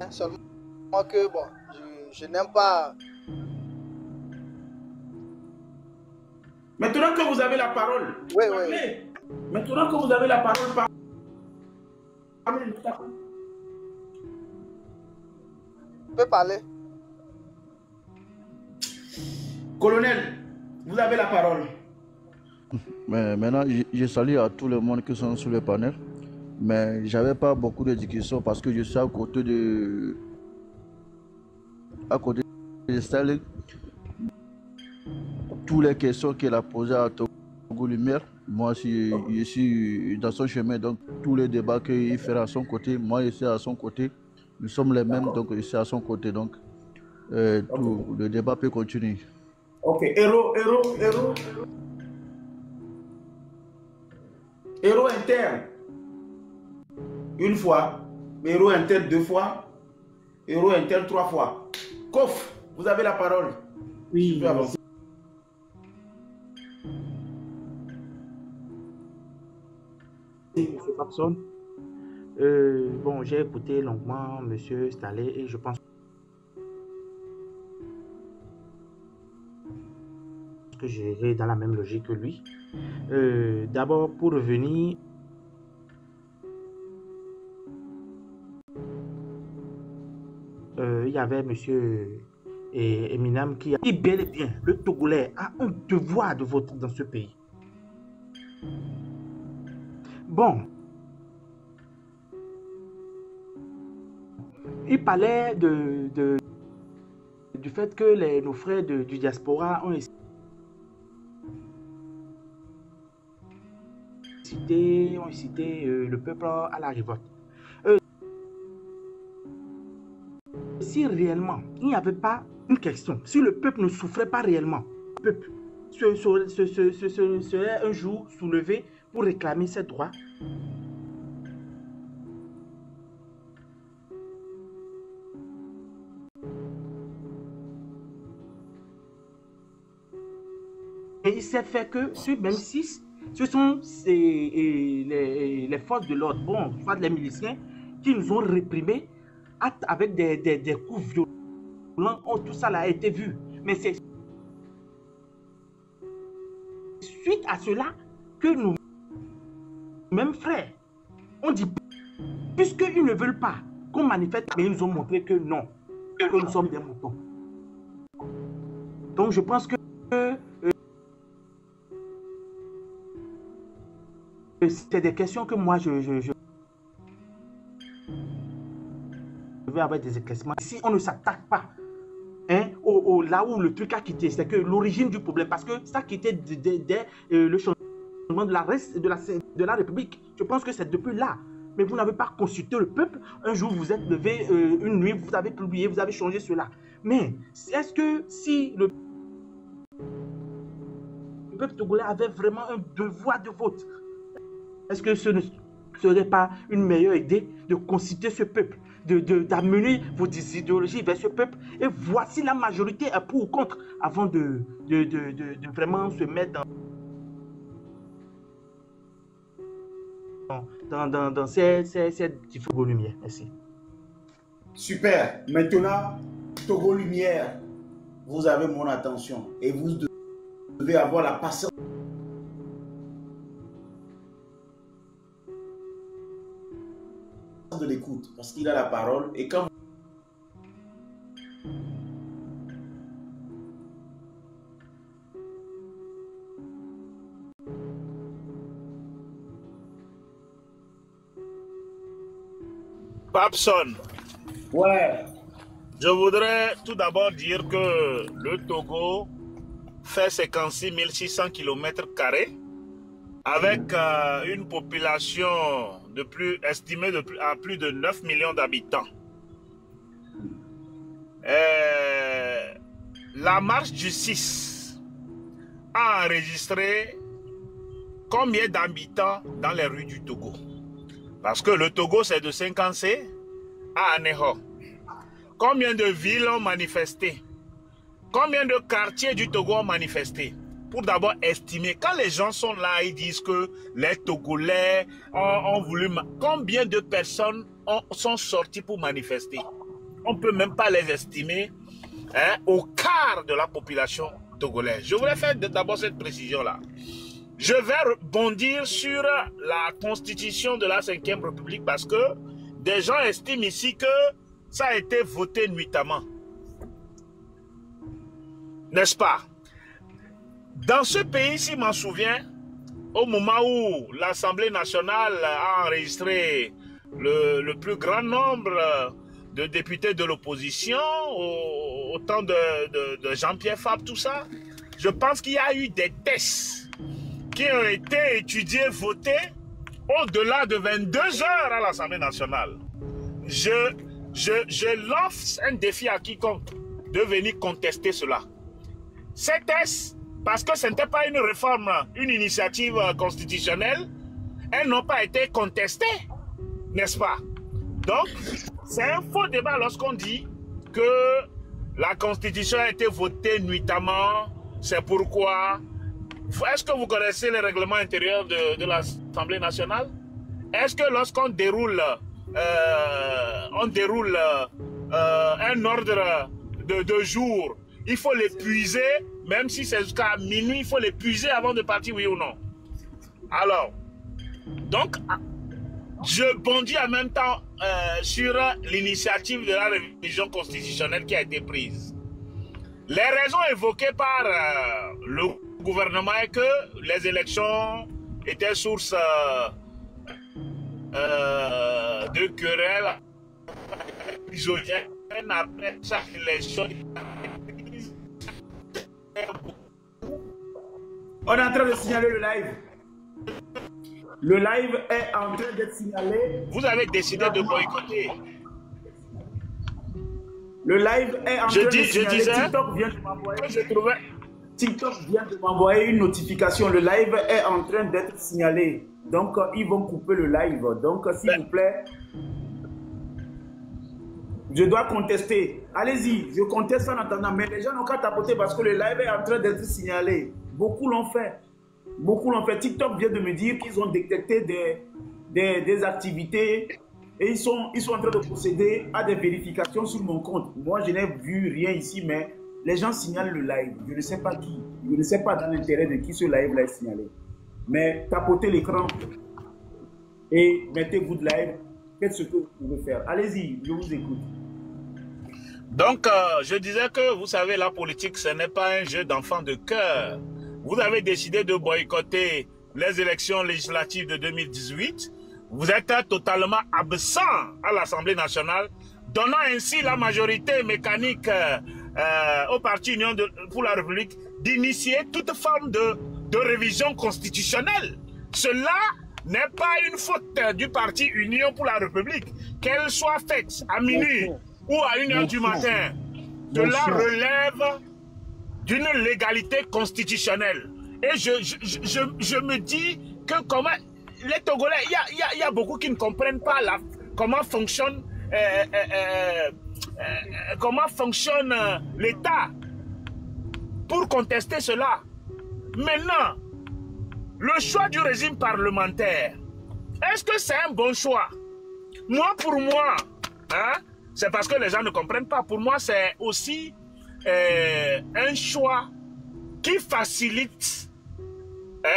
Seulement que bon, je n'aime pas. Maintenant que vous avez la parole. Oui. Maintenant que vous avez la parole. Tu peux parler. Colonel, vous avez la parole. Mais maintenant, je salue à tout le monde qui sont sur le panel. Mais j'avais pas beaucoup de discussions parce que je suis à côté de Sterling. Toutes les questions qu'elle a posées à Togo Lumière, moi je suis dans son chemin, donc tous les débats qu'il fera à son côté, moi je suis à son côté, nous sommes les mêmes, donc je suis à son côté, donc tout le débat peut continuer. Ok, héros interne, une fois, héros interne deux fois, Euro interne 3 fois. Kof, vous avez la parole. Oui, Je peux avancer. Monsieur Papson. Bon, j'ai écouté longuement Monsieur Staley et je pense que j'irai dans la même logique que lui. D'abord, pour revenir il y avait Monsieur Eminam qui a dit bel et bien le Togolais a un devoir de vote dans ce pays. Bon, il parlait du fait que nos frères du diaspora ont incité le peuple à la révolte. Si réellement il n'y avait pas une question, si le peuple ne souffrait pas réellement, le peuple serait un jour soulevé pour réclamer ses droits. Et il s'est fait que même si ce sont les forces de l'ordre, bon, soit les miliciens, qui nous ont réprimés avec des coups violents, tout ça a été vu. Mais c'est suite à cela que nous, mêmes frères, on dit, puisqu'ils ne veulent pas qu'on manifeste, mais ils nous ont montré que non, que nous sommes des moutons. Donc je pense que c'est des questions que moi je vais avoir des éclaircissements. Si on ne s'attaque pas là où le truc a quitté, c'est que l'origine du problème, parce que ça a quitté dès le changement de la République. Je pense que c'est depuis là. Mais vous n'avez pas consulté le peuple. Un jour, vous êtes levé, une nuit, vous avez publié, vous avez changé cela. Mais est-ce que si le peuple togolais avait vraiment un devoir de vote, est-ce que ce ne serait pas une meilleure idée de consulter ce peuple, d'amener vos idéologies vers ce peuple, et voici la majorité est pour ou contre, avant de vraiment se mettre dans ces différentes lumières. Merci. Super. Maintenant, Togo Lumière, vous avez mon attention et vous devez avoir la patience de l'écoute, parce qu'il a la parole et quand Papson, ouais, je voudrais tout d'abord dire que le Togo fait 56 600 km² avec une population estimée à plus de 9 millions d'habitants. La marche du 6 a enregistré combien d'habitants dans les rues du Togo? Parce que le Togo, c'est de 50C à Aného. Combien de villes ont manifesté? Combien de quartiers du Togo ont manifesté? Pour d'abord estimer, quand les gens sont là, ils disent que les Togolais ont voulu... Combien de personnes sont sorties pour manifester? On ne peut même pas les estimer au quart de la population togolaise. Je voulais faire d'abord cette précision-là. Je vais rebondir sur la constitution de la 5e République parce que des gens estiment ici que ça a été voté nuitamment. N'est-ce pas? Dans ce pays, si je m'en souviens, au moment où l'Assemblée nationale a enregistré le plus grand nombre de députés de l'opposition, au temps de Jean-Pierre Fabre, tout ça, je pense qu'il y a eu des tests qui ont été étudiés, votés au-delà de 22 heures à l'Assemblée nationale. Je lance un défi à quiconque de venir contester cela. Ces tests, parce que ce n'était pas une réforme, une initiative constitutionnelle, elles n'ont pas été contestées, n'est-ce pas? Donc, c'est un faux débat lorsqu'on dit que la Constitution a été votée nuitamment. C'est pourquoi... Est-ce que vous connaissez les règlements intérieurs de l'Assemblée nationale? Est-ce que lorsqu'on déroule, un ordre de jour, il faut l'épuiser, même si c'est jusqu'à minuit, il faut l'épuiser avant de partir, oui ou non? Alors, donc, je bondis en même temps sur l'initiative de la révision constitutionnelle qui a été prise. Les raisons évoquées par le gouvernement est que les élections étaient source de querelles isogènes après chaque élection. On est en train de signaler le live. Le live est en train d'être signalé. Vous avez décidé de boycotter. Le live est en train de signaler. Je disais TikTok vient de m'envoyer. que je trouvais... TikTok vient de m'envoyer une notification. Le live est en train d'être signalé. Donc, ils vont couper le live. Donc, s'il vous plaît, je dois contester. Allez-y, je conteste en attendant. Mais les gens n'ont qu'à tapoter parce que le live est en train d'être signalé. Beaucoup l'ont fait. Beaucoup l'ont fait. TikTok vient de me dire qu'ils ont détecté des activités et ils sont en train de procéder à des vérifications sur mon compte. Moi, je n'ai vu rien ici, mais les gens signalent le live. Je ne sais pas qui. Je ne sais pas dans l'intérêt de qui ce live-là est signalé. Mais tapotez l'écran et mettez good live. Faites ce que vous pouvez faire. Allez-y, je vous écoute. Donc, je disais que, vous savez, la politique, ce n'est pas un jeu d'enfant de cœur. Vous avez décidé de boycotter les élections législatives de 2018. Vous êtes totalement absent à l'Assemblée nationale, donnant ainsi la majorité mécanique au Parti Union pour la République d'initier toute forme de révision constitutionnelle. Cela n'est pas une faute du Parti Union pour la République, qu'elle soit faite à minuit ou à 1h du matin. Cela relève d'une légalité constitutionnelle. Et je me dis que comment les Togolais, il y a beaucoup qui ne comprennent pas comment fonctionne l'État pour contester cela. Maintenant, le choix du régime parlementaire, est-ce que c'est un bon choix? Moi, pour moi, hein, c'est parce que les gens ne comprennent pas. Pour moi, c'est aussi un choix qui facilite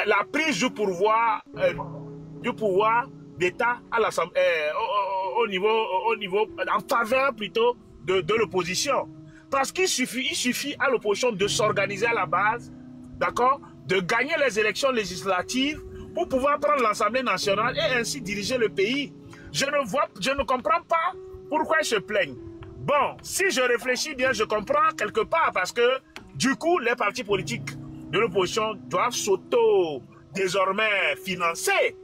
la prise du pouvoir d'État à l'Assemblée, au niveau, en faveur plutôt de l'opposition. Parce qu'il suffit à l'opposition de s'organiser à la base, d'accord, de gagner les élections législatives pour pouvoir prendre l'Assemblée nationale et ainsi diriger le pays. Je ne comprends pas pourquoi ils se plaignent. Bon, si je réfléchis bien, je comprends quelque part parce que du coup, les partis politiques de l'opposition doivent désormais financer.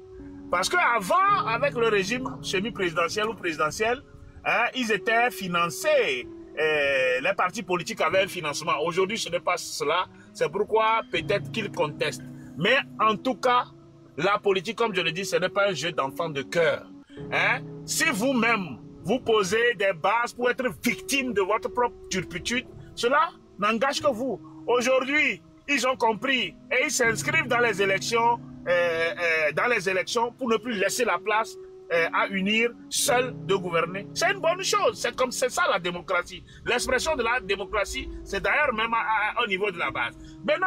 Parce qu'avant, avec le régime semi-présidentiel ou présidentiel, hein, ils étaient financés. Les partis politiques avaient un financement. Aujourd'hui, ce n'est pas cela. C'est pourquoi peut-être qu'ils contestent. Mais en tout cas, la politique, comme je le dis, ce n'est pas un jeu d'enfant de cœur. Hein? Si vous-même, vous posez des bases pour être victime de votre propre turpitude, cela n'engage que vous. Aujourd'hui, ils ont compris et ils s'inscrivent dans les élections pour ne plus laisser la place à unir seul de gouverner. C'est une bonne chose. C'est ça la démocratie. L'expression de la démocratie, c'est d'ailleurs même au niveau de la base. Maintenant,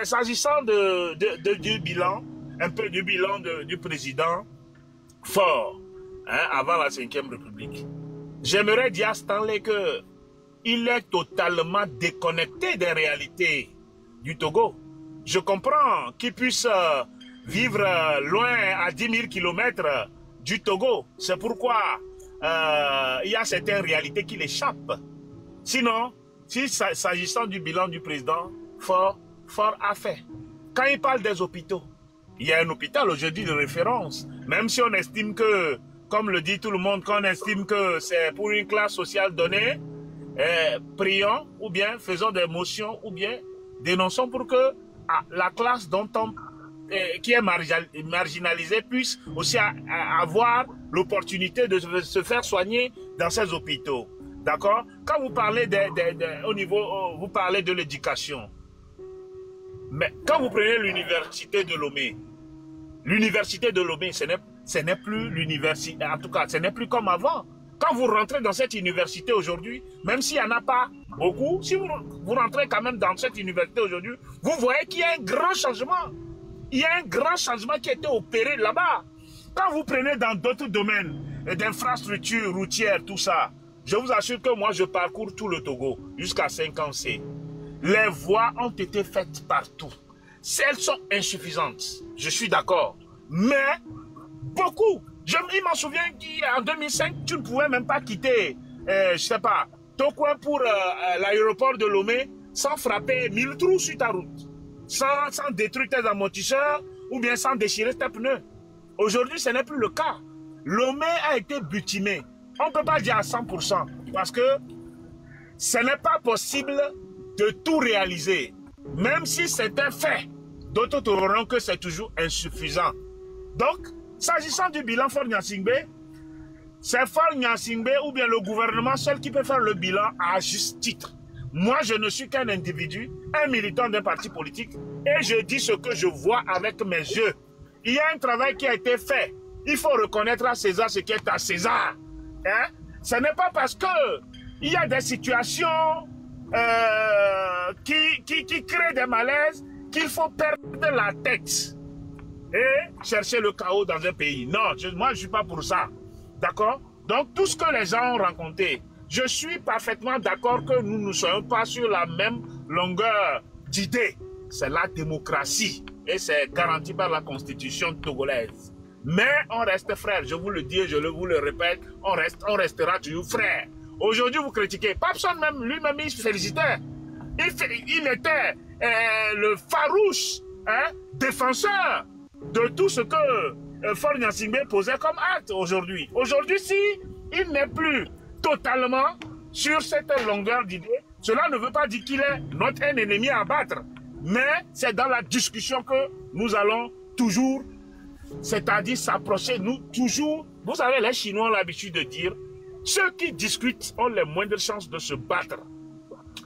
s'agissant du bilan, un peu du bilan du président Faure, hein, avant la 5e République, j'aimerais dire à Stanley qu'il est totalement déconnecté des réalités du Togo. Je comprends qu'il puisse vivre loin à 10 000 km du Togo. C'est pourquoi il y a certaines réalités qui l'échappent. Sinon, s'agissant du bilan du président, Faure a fait. Quand il parle des hôpitaux, il y a un hôpital aujourd'hui de référence. Même si on estime que, comme le dit tout le monde, qu'on estime que c'est pour une classe sociale donnée, prions ou bien faisons des motions ou bien dénonçons pour que la classe qui est marginalisée puisse aussi avoir l'opportunité de se faire soigner dans ces hôpitaux. D'accord? Quand vous parlez au niveau, vous parlez de l'éducation. Mais quand vous prenez l'université de Lomé, ce n'est plus l'université, en tout cas, ce n'est plus comme avant. Quand vous rentrez dans cette université aujourd'hui, même s'il n'y en a pas beaucoup, si vous rentrez quand même dans cette université aujourd'hui, vous voyez qu'il y a un grand changement. Il y a un grand changement qui a été opéré là-bas. Quand vous prenez dans d'autres domaines d'infrastructures routières, tout ça, je vous assure que moi, je parcours tout le Togo jusqu'à 5 ans. Les voies ont été faites partout. Elles sont insuffisantes, je suis d'accord. Mais beaucoup. Il m'en souviens qu'en 2005, tu ne pouvais même pas quitter, je sais pas, Tokouin pour l'aéroport de Lomé sans frapper 1000 trous sur ta route, sans détruire tes amortisseurs ou bien sans déchirer tes pneus. Aujourd'hui, ce n'est plus le cas. Lomé a été butimé. On ne peut pas dire à 100% parce que ce n'est pas possible de tout réaliser. Même si c'est un fait, d'autres trouveront que c'est toujours insuffisant. Donc, s'agissant du bilan Faure Gnassingbé, c'est Faure Gnassingbé ou bien le gouvernement seul qui peut faire le bilan à juste titre. Moi, je ne suis qu'un individu, un militant d'un parti politique, et je dis ce que je vois avec mes yeux. Il y a un travail qui a été fait. Il faut reconnaître à César ce qui est à César. Hein? Ce n'est pas parce que il y a des situations qui créent des malaises qu'il faut perdre la tête et chercher le chaos dans un pays. Non, moi, je ne suis pas pour ça. D'accord? Donc, tout ce que les gens ont rencontré, je suis parfaitement d'accord que nous ne soyons pas sur la même longueur d'idées. C'est la démocratie et c'est garanti par la constitution togolaise. Mais on reste frères, je vous le dis et je vous le répète, on restera toujours frères. Aujourd'hui, vous critiquez. Papson même, lui-même, il se félicitait. Il était le farouche défenseur de tout ce que Faure Gnassingbé posait comme acte aujourd'hui. Aujourd'hui, si il n'est plus totalement sur cette longueur d'idée, cela ne veut pas dire qu'il est notre ennemi à abattre. Mais c'est dans la discussion que nous allons toujours, c'est-à-dire s'approcher, nous toujours. Vous savez, les Chinois ont l'habitude de dire, ceux qui discutent ont les moindres chances de se battre.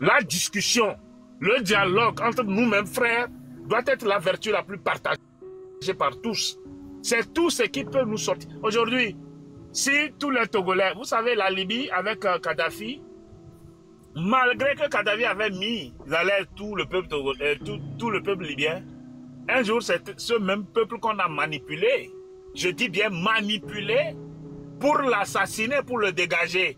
La discussion, le dialogue entre nous-mêmes frères doit être la vertu la plus partagée par tous. C'est tout ce qui peut nous sortir. Aujourd'hui, si tous les Togolais, vous savez, la Libye avec Kadhafi, malgré que Kadhafi avait mis à l'aise tout le peuple tout le peuple libyen, un jour, c'est ce même peuple qu'on a manipulé, je dis bien manipulé, pour l'assassiner, pour le dégager.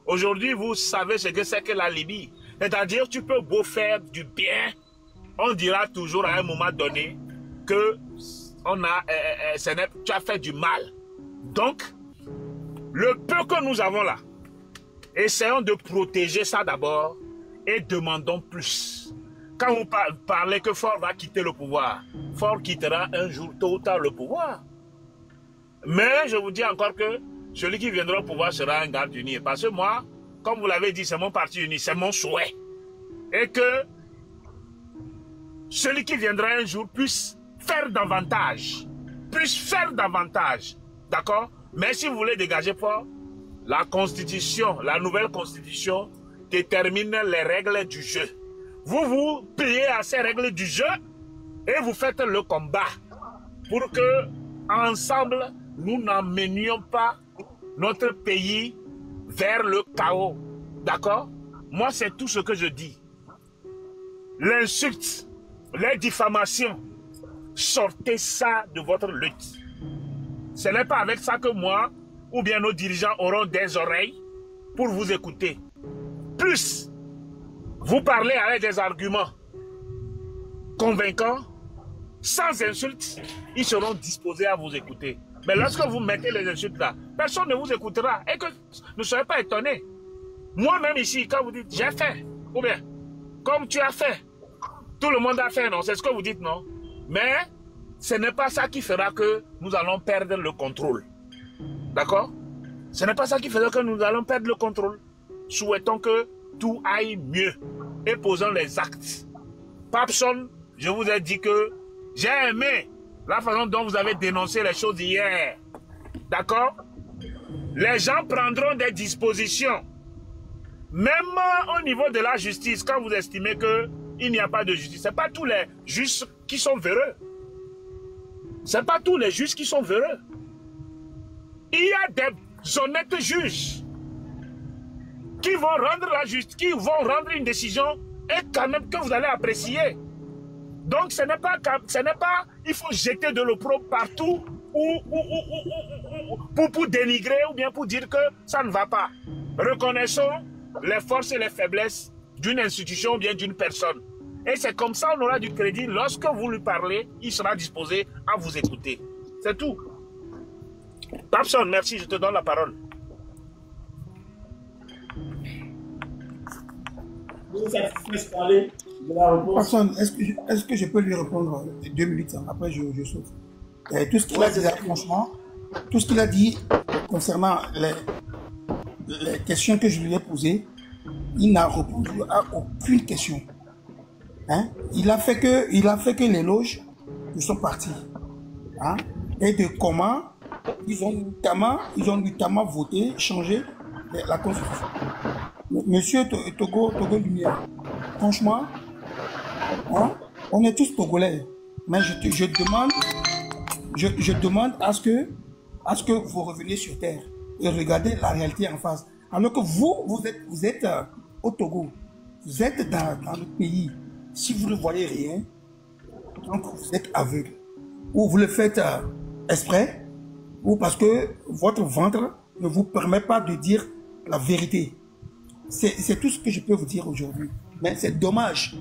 Aujourd'hui, vous savez ce que c'est que la Libye. C'est-à-dire, tu peux beau faire du bien, on dira toujours à un moment donné que tu as fait du mal. Donc, le peu que nous avons là, essayons de protéger ça d'abord et demandons plus. Quand vous parlez que Faure va quitter le pouvoir, Faure quittera un jour tôt ou tard le pouvoir. Mais je vous dis encore que celui qui viendra au pouvoir sera un garde uni. Parce que moi, comme vous l'avez dit, c'est mon parti uni, c'est mon souhait. Et que celui qui viendra un jour puisse faire davantage. D'accord? Mais si vous voulez dégager Faure, la constitution, la nouvelle constitution détermine les règles du jeu. Vous vous pliez à ces règles du jeu et vous faites le combat pour que, ensemble, nous n'emmenions pas notre pays vers le chaos. D'accord? Moi, c'est tout ce que je dis. L'insulte, les diffamations, sortez ça de votre lutte. Ce n'est pas avec ça que moi, ou bien nos dirigeants auront des oreilles pour vous écouter. Plus vous parlez avec des arguments convaincants, sans insultes, ils seront disposés à vous écouter. Mais lorsque vous mettez les insultes là, personne ne vous écoutera. Et que ne soyez pas étonnés. Moi-même ici, quand vous dites j'ai fait, ou bien comme tu as fait, tout le monde a fait, non? C'est ce que vous dites, non? Mais ce n'est pas ça qui fera que nous allons perdre le contrôle. D'accord? Ce n'est pas ça qui fera que nous allons perdre le contrôle. Souhaitons que tout aille mieux et posons les actes. Papson, je vous ai dit que j'ai aimé la façon dont vous avez dénoncé les choses hier. D'accord? les gens prendront des dispositions. Même au niveau de la justice, quand vous estimez qu'il n'y a pas de justice, ce n'est pas tous les juges qui sont véreux. Ce n'est pas tous les juges qui sont véreux. Il y a des honnêtes juges qui vont rendre la justice, qui vont rendre une décision et quand même que vous allez apprécier. Donc ce n'est pas, il faut jeter de l'opprobre partout pour dénigrer ou bien pour dire que ça ne va pas. Reconnaissons les forces et les faiblesses d'une institution ou bien d'une personne. Et c'est comme ça on aura du crédit. Lorsque vous lui parlez, il sera disposé à vous écouter. C'est tout. Papson, merci, je te donne la parole. Papson, est-ce que je peux lui répondre 2 minutes, hein? Après je saute. Tout ce qu'il a dit, franchement, tout ce qu'il a dit concernant les questions que je lui ai posées, il n'a répondu à aucune question. Hein? Il a fait que les loges sont partis. Hein? Et de comment ils ont notamment voté, changé la constitution. Monsieur Togo Lumière, franchement, hein, on est tous Togolais, mais je demande à ce que vous reveniez sur terre et regardez la réalité en face. Alors que vous êtes au Togo, vous êtes dans le pays. Si vous ne voyez rien, donc vous êtes aveugle. Ou vous le faites exprès, ou parce que votre ventre ne vous permet pas de dire la vérité. C'est tout ce que je peux vous dire aujourd'hui. Mais c'est dommage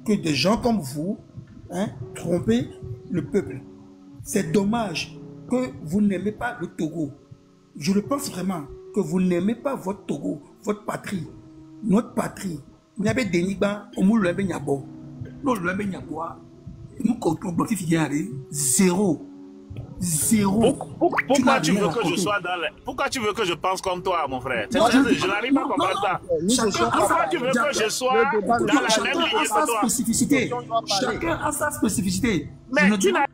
que des gens comme vous, hein, trompez le peuple. C'est dommage que vous n'aimez pas le Togo. Je le pense vraiment, que vous n'aimez pas votre Togo, votre patrie, notre patrie. Il y avait des Niba, au moins le Benyabo. Non, le Benyabo, zéro. Pourquoi tu veux que je sois dans Pourquoi tu veux que je pense comme toi, mon frère? Je n'arrive pas à comprendre ça. Pourquoi tu veux que je sois dans la même ligne que toi? Chacun a sa spécificité. Mais tu n'arrives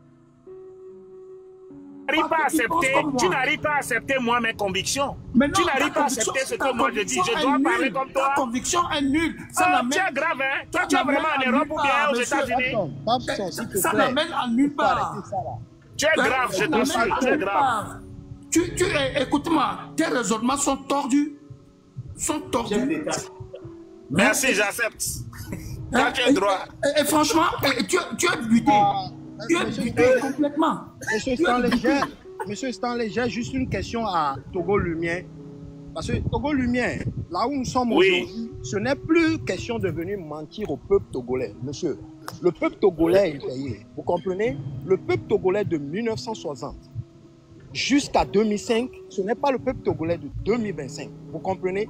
pas à accepter moi mes convictions. Tu n'arrives pas à accepter ce que moi je dis. Je dois parler comme toi. Ta conviction est nulle. Tu es grave, hein? Toi, tu es vraiment en Europe ou bien aux États-Unis? Ça n'amène à nulle part. Tu es grave, je te suis, tu es grave. Écoute-moi, tes raisonnements sont tordus. Merci, j'accepte. Toi, tu as droit. Et franchement, tu es buté. Tu es buté complètement. Monsieur Stanley, j'ai juste une question à Togo Lumière. Parce que Togo Lumière, là où nous sommes aujourd'hui, ce n'est plus question de venir mentir au peuple togolais. Monsieur, le peuple togolais est payé. Vous comprenez? Le peuple togolais de 1960 jusqu'à 2005, ce n'est pas le peuple togolais de 2025. Vous comprenez?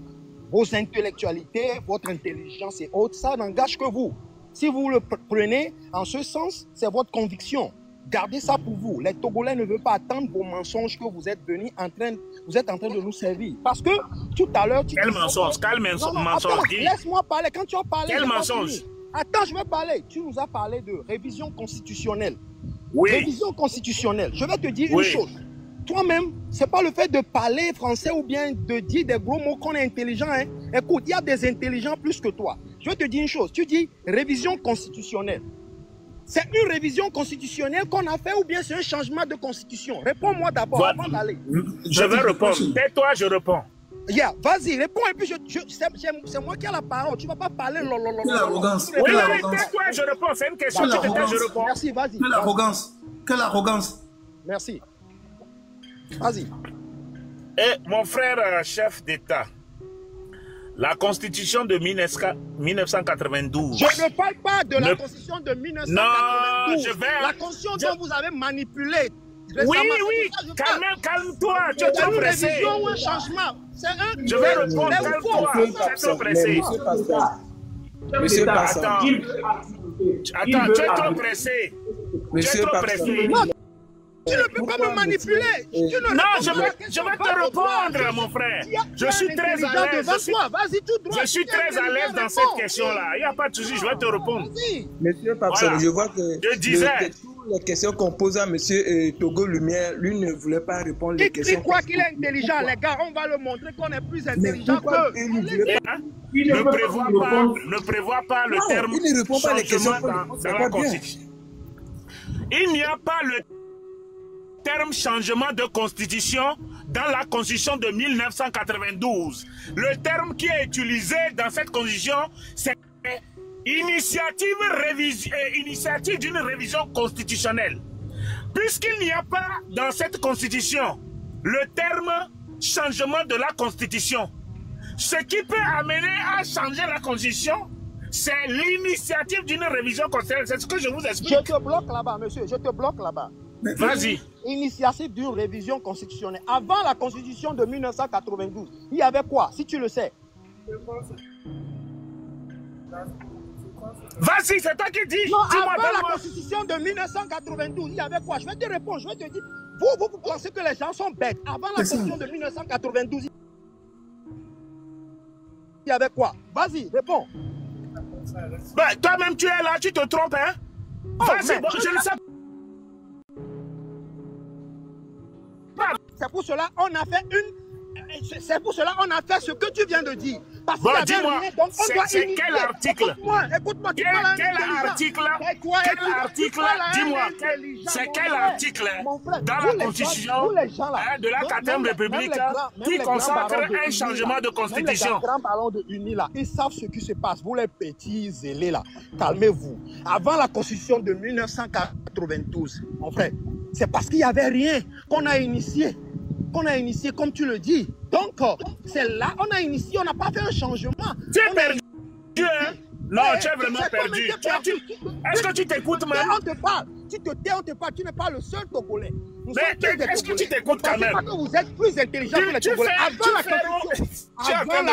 Vos intellectualités, votre intelligence et autres, ça n'engage que vous. Si vous le prenez en ce sens, c'est votre conviction. Gardez ça pour vous. Les Togolais ne veulent pas attendre vos mensonges que vous êtes venus en train de nous servir. Parce que tout à l'heure, quel mensonge? Quel mensonge? Laisse-moi parler. Quand tu as parlé. Quel mensonge? Attends, je vais parler. Tu nous as parlé de révision constitutionnelle. Oui. Révision constitutionnelle. Je vais te dire une chose. Toi-même, c'est pas le fait de parler français ou bien de dire des gros mots qu'on est intelligent. Hein. Écoute, il y a des intelligents plus que toi. Je vais te dire une chose. Tu dis révision constitutionnelle. C'est une révision constitutionnelle qu'on a fait ou bien c'est un changement de constitution? Réponds-moi d'abord avant d'aller. Je vais répondre. Tais-toi, je réponds. Yeah, vas-y, réponds et puis c'est moi qui ai la parole. Tu ne vas pas parler. Quelle arrogance. Oui, tais-toi, je réponds. C'est une question. Je réponds. Merci, vas-y. Quelle arrogance. Quelle arrogance. Merci. Vas-y. Et mon frère chef d'État, la constitution de 1992. Je ne parle pas de la constitution de 1992. Non, je vais. La constitution dont vous avez manipulé. Oui, calme-toi. Tu es trop pressé. C'est une révision ou un changement. C'est un. Je vais répondre, calme-toi. Tu es trop pressé. Monsieur Passon. Attends, tu es trop pressé. Monsieur Passon. Tu ne peux pas me manipuler. Non, je vais te répondre, mon frère. Je suis très à l'aise. Je suis très à l'aise dans cette question-là. Il n'y a pas de souci, je vais te répondre. Monsieur Papson, je vois que je disais, Les questions qu'on pose à M. Togo Lumière, lui ne voulait pas répondre les questions. Il croit qu'il est intelligent, les gars. On va le montrer qu'on est plus intelligent que. Ne prévoit pas le terme. Il ne répond pas les questions dans la Constitution. Il n'y a pas le terme changement de constitution dans la constitution de 1992. Le terme qui est utilisé dans cette constitution, c'est initiative d'une révision constitutionnelle. Puisqu'il n'y a pas dans cette constitution le terme changement de la constitution, ce qui peut amener à changer la constitution, c'est l'initiative d'une révision constitutionnelle. C'est ce que je vous explique. Je te bloque là-bas, monsieur. Je te bloque là-bas. Vas-y. Initiative d'une révision constitutionnelle. Avant la constitution de 1992, il y avait quoi, si tu le sais? Vas-y, c'est toi qui dis. Non, avant la constitution de 1992, il y avait quoi? Je vais te répondre, je vais te dire. Vous pensez que les gens sont bêtes. Avant la constitution de 1992, il y avait quoi? Vas-y, réponds. Bah, toi-même, tu es là, tu te trompes, hein? Vas-y, bon, je le sais. C'est pour cela qu'on a fait c'est pour cela qu'on a fait ce que tu viens de dire. Parce bon, dis-moi, c'est quel article? Écoute-moi, quel article? Dis-moi, c'est quel article dans la Constitution de la 4e République qui consacre un changement de Constitution? Les grands ballons de Uni là, ils savent ce qui se passe. Vous les petits zélés là, calmez-vous. Avant la Constitution de 1992, mon frère, c'est parce qu'il n'y avait rien qu'on a initié. Comme tu le dis. Donc, c'est là, on a initié, on n'a pas fait un changement. Tu es perdu, hein? Non, tu es vraiment perdu. Est-ce que tu t'écoutes même? On te parle. Tu te tais, on te parle. Tu n'es pas le seul Togolais. Mais est-ce que tu t'écoutes quand même? Parce que vous êtes plus intelligent que les Togolais. Avant la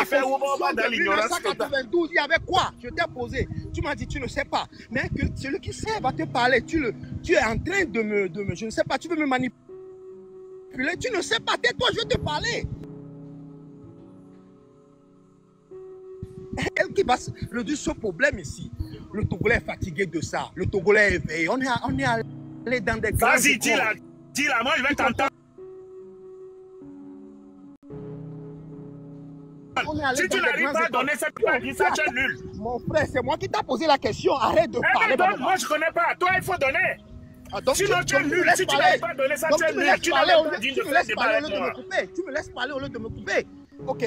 Constitution de 1992, il y avait quoi? Je t'ai posé. Tu m'as dit, tu ne sais pas. Mais que celui qui sait va te parler. Tu es en train de me... Je ne sais pas, tu veux me manipuler. Tu ne sais pas, tais-toi, je vais te parler. Elle qui va résoudre ce problème ici. Le Togolais est fatigué de ça. Le Togolais est éveillé. On est allé dans des grands... Vas-y, dis-la, moi je vais t'entendre. Si tu n'arrives pas à donner cette réponse, ça tu es nul. Mon frère, c'est moi qui t'ai posé la question. Arrête de parler. Donc, moi je ne connais pas. Toi, il faut donner. Sinon tu es nul. Si tu n'arrives pas à donner ça, tu es nul. Tu n'as même pas dit de faire débat avec moi. Tu me laisses parler au lieu de me couper. Ok.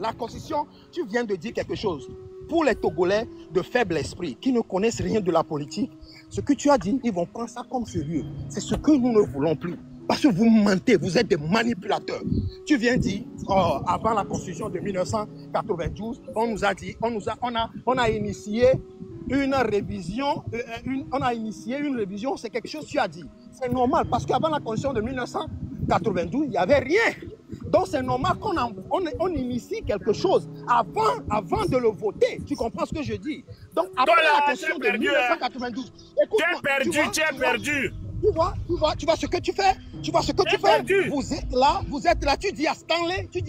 La Constitution, tu viens de dire quelque chose. Pour les Togolais de faible esprit, qui ne connaissent rien de la politique, ce que tu as dit, ils vont prendre ça comme sérieux. C'est ce que nous ne voulons plus. Parce que vous mentez, vous êtes des manipulateurs. Tu viens dire, avant la Constitution de 1992, on nous a dit, on a initié une révision, c'est quelque chose que tu as dit. C'est normal, parce qu'avant la Constitution de 1992, il n'y avait rien. Donc c'est normal qu'on initie quelque chose avant de le voter. Tu comprends ce que je dis? Donc après la Constitution de 1992, tu es perdu. Tu vois ce que tu fais? Vous êtes là, tu dis à Stanley que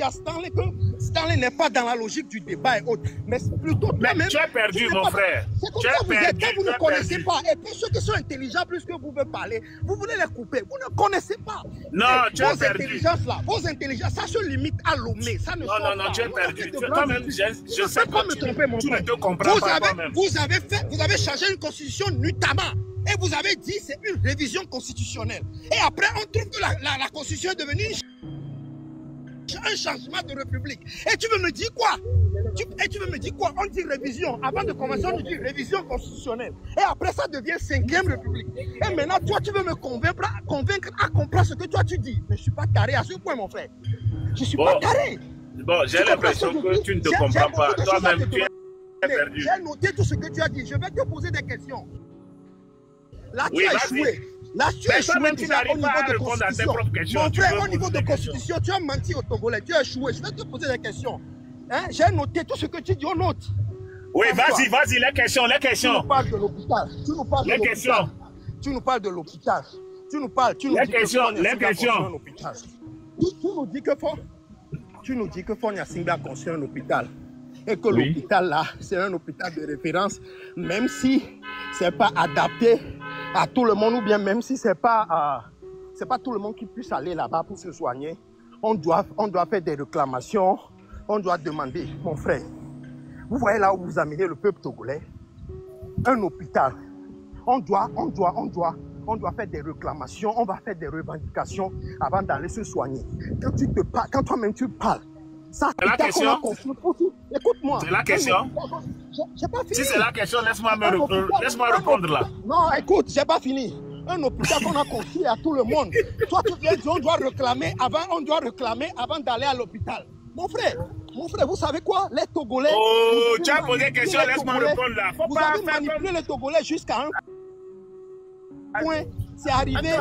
Stanley n'est pas dans la logique du débat et autres. Mais plutôt toi-même. Tu es perdu, mon frère. C'est comme ça vous êtes. Quand vous ne connaissez pas, et puis ceux qui sont intelligents plus que vous pouvez parler, vous voulez les couper. Vous ne connaissez pas. Non, tu es perdu. Vos intelligences, ça se limite à Lomé. Non, tu es perdu. Toi-même, je sais pas. Tu ne te comprends pas toi-même. Vous avez changé une constitution nuitamment. Et vous avez dit c'est une révision constitutionnelle. Et après, on trouve que la constitution est devenue un changement de république. Et tu veux me dire quoi? On dit révision. Avant de commencer, on dit révision constitutionnelle. Et après, ça devient 5e république. Et maintenant, toi, tu veux me convaincre à comprendre ce que toi, tu dis. Mais je ne suis pas carré à ce point, mon frère. Je ne suis pas carré. Bon, j'ai l'impression que tu ne te comprends pas. Toi-même, tu es perdu. J'ai noté tout ce que tu as dit. Je vais te poser des questions. Là, tu as échoué. Là, tu as échoué déjà au niveau de constitution. Mon frère, au niveau de constitution, tu as menti au Togolais. Tu as échoué. Je vais te poser des questions. Hein? J'ai noté tout ce que tu dis. On note. Oui, vas-y, les questions. Tu nous parles de l'hôpital. Tu nous parles de l'hôpital. Tu nous dis que Fonia Singbe a construit un hôpital. Et que l'hôpital là, c'est un hôpital de référence, même si ce n'est pas adapté à tout le monde, ou bien même si c'est pas tout le monde qui puisse aller là-bas pour se soigner, on doit faire des réclamations, on doit demander, mon frère, vous voyez là où vous amenez le peuple togolais, un hôpital, on doit faire des réclamations, on va faire des revendications avant d'aller se soigner. Quand toi-même tu parles, ça, c'est la question. Écoute-moi. C'est la question. J'ai pas fini. Si c'est la question, laisse-moi répondre là. Non, écoute, j'ai pas fini. Un hôpital qu'on a confié à tout le monde. Toi, tu viens dire, on doit réclamer avant d'aller à l'hôpital. Mon frère, vous savez quoi? Les Togolais. Oh, tu as posé question, laisse-moi répondre là. Vous avez manipulé les Togolais jusqu'à un point. C'est arrivé.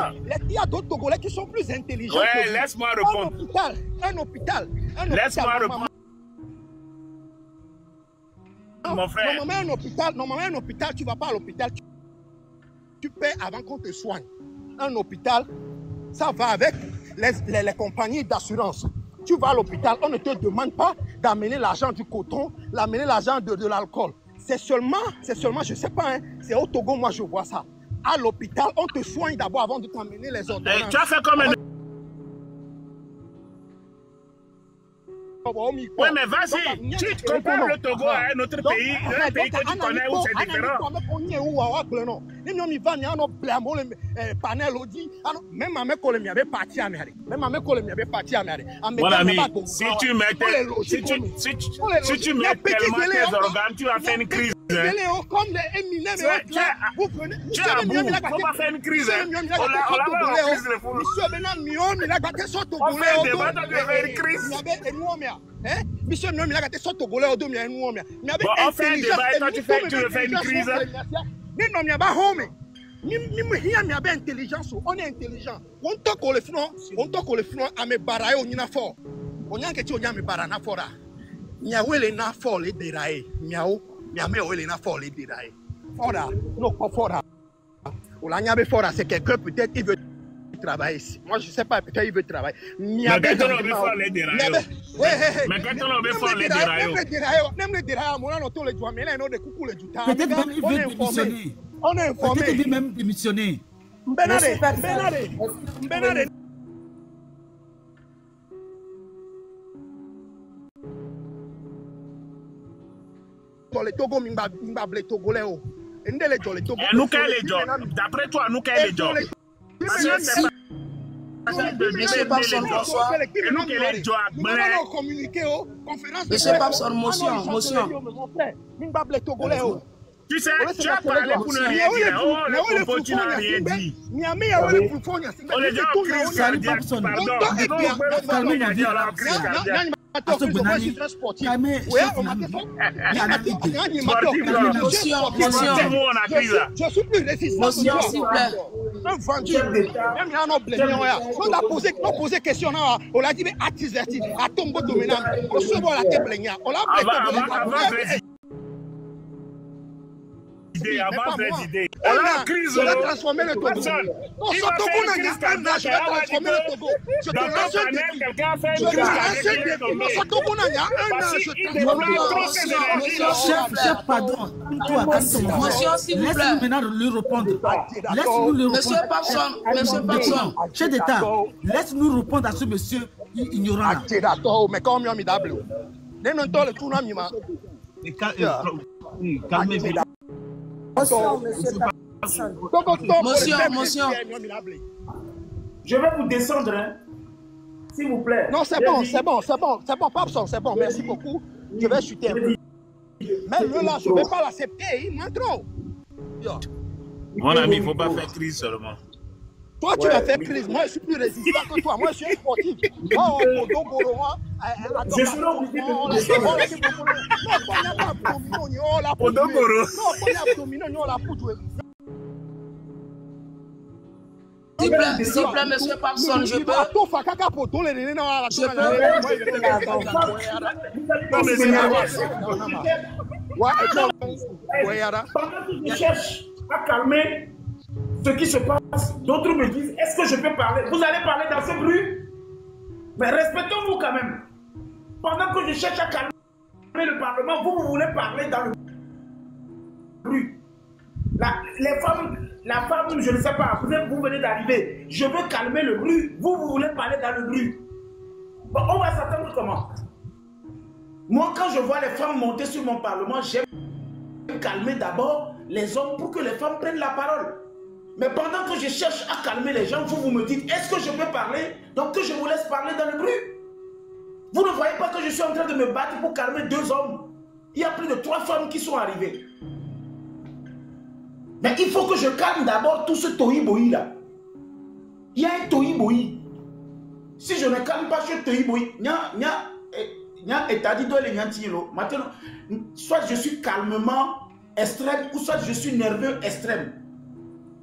Il y a d'autres Togolais qui sont plus intelligents. Ouais, laisse-moi répondre. Un hôpital. Laisse-moi répondre. Mon frère. Normalement, un hôpital, tu ne vas pas à l'hôpital. Tu paies avant qu'on te soigne. Un hôpital, ça va avec les compagnies d'assurance. Tu vas à l'hôpital, on ne te demande pas d'amener l'argent du coton, d'amener l'argent de l'alcool. C'est seulement, je ne sais pas, hein, c'est au Togo, moi je vois ça. À l'hôpital, on te soigne d'abord avant de t'amener les ordonnances. Tu as fait comme un... Oui, mais vas-y, tu compares le Togo à un autre pays, un pays que tu connais où c'est différent. Mon ami, si tu mets tellement tes organes, tu vas faire une crise. Tu es à bout, on va faire une crise. On va faire une crise de foule. On fait un débat, on va faire une crise. Monsieur, on fait un débat et toi tu veux faire une crise. Intelligence, on est intelligent. On te le finit à me barayer au Ninafort. On y a quelque chose à me barayer na fora. Miaou les na fort les dérailler. Miaou, miaou les na fort les dérailler. Fora, non pas fora. On a n'y fora, c'est quelqu'un peut-être il veut travailler ici. Moi je sais pas, peut-être il veut travailler. Mais quand on veut faire les dérailler. Mais quand on veut faire les dérailler. Même les dérailler, moi on les doigts, mais là on a des coucous les doutas. Peut-être même il veut démissionner. On est informé. Peut-être il veut même démissionner. Benare. Les Togo m'imbablé Togolais. Nous quel est le d'après toi, nous quel est le job? Monsieur Papson, bonsoir. Monsieur Papson, motion. Tu sais, tu as parlé pour ne rien dire. Oh, le propos, tu n'as rien dit. On est déjà en crise cardiaque, pardon. Je suis plus résistant. Motion, s'il vous plaît. On a posé question. On a dit, mais attisé, à tombeau dominant. On se voit la tête. On l'a avant des idées. On a une crise. On a transformé le Togo. Je te lance un défi. Quelqu'un a fait une crise. Chef, pardon. Toi, motion, s'il vous plaît. Laisse-nous maintenant lui répondre. Laisse-nous lui répondre. Monsieur Papson. Chef d'État, laisse-nous répondre à ce monsieur ignorant là. Mais quand on est d'able. N'importe le tournoi, Calmez-vous. Motion. Je vais vous descendre, hein. S'il vous plaît. Non, c'est bon, Papson, c'est bon, merci beaucoup. Je vais chuter un peu. Mais le là, je ne vais pas l'accepter, il m'a trop. Mon ami, il ne faut pas faire crise seulement. Toi, tu vas faire crise. Moi, je suis plus résistant que toi. Moi, je suis un sportif. Je suis S'il vous plaît, monsieur Papson, je peux. Pendant que je cherche à calmer ce qui se passe, d'autres me disent, est-ce que je peux parler? Vous allez parler dans ce bruit? Mais respectons-vous quand même. Pendant que je cherche à calmer le Parlement, vous voulez parler dans le bruit. Les femmes la femme, je ne sais pas, vous venez d'arriver. Je veux calmer le bruit. Vous voulez parler dans le bruit. Bon, on va s'attendre comment? Moi, quand je vois les femmes monter sur mon parlement, j'aime calmer d'abord les hommes pour que les femmes prennent la parole. Mais pendant que je cherche à calmer les gens, vous me dites, est-ce que je peux parler? Donc que je vous laisse parler dans le bruit. Vous ne voyez pas que je suis en train de me battre pour calmer 2 hommes? Il y a plus de 3 femmes qui sont arrivées. Mais il faut que je calme d'abord tout ce tohi-bohi là. Il y a un tohi-bohi. Si je ne calme pas ce tohi-bohi, maintenant, soit je suis calmement extrême, ou soit je suis nerveux extrême.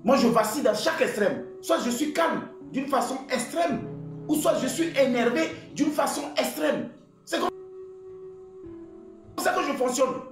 Moi, je vacille dans chaque extrême. Soit je suis calme d'une façon extrême, ou soit je suis énervé d'une façon extrême. C'est comme ça que je fonctionne.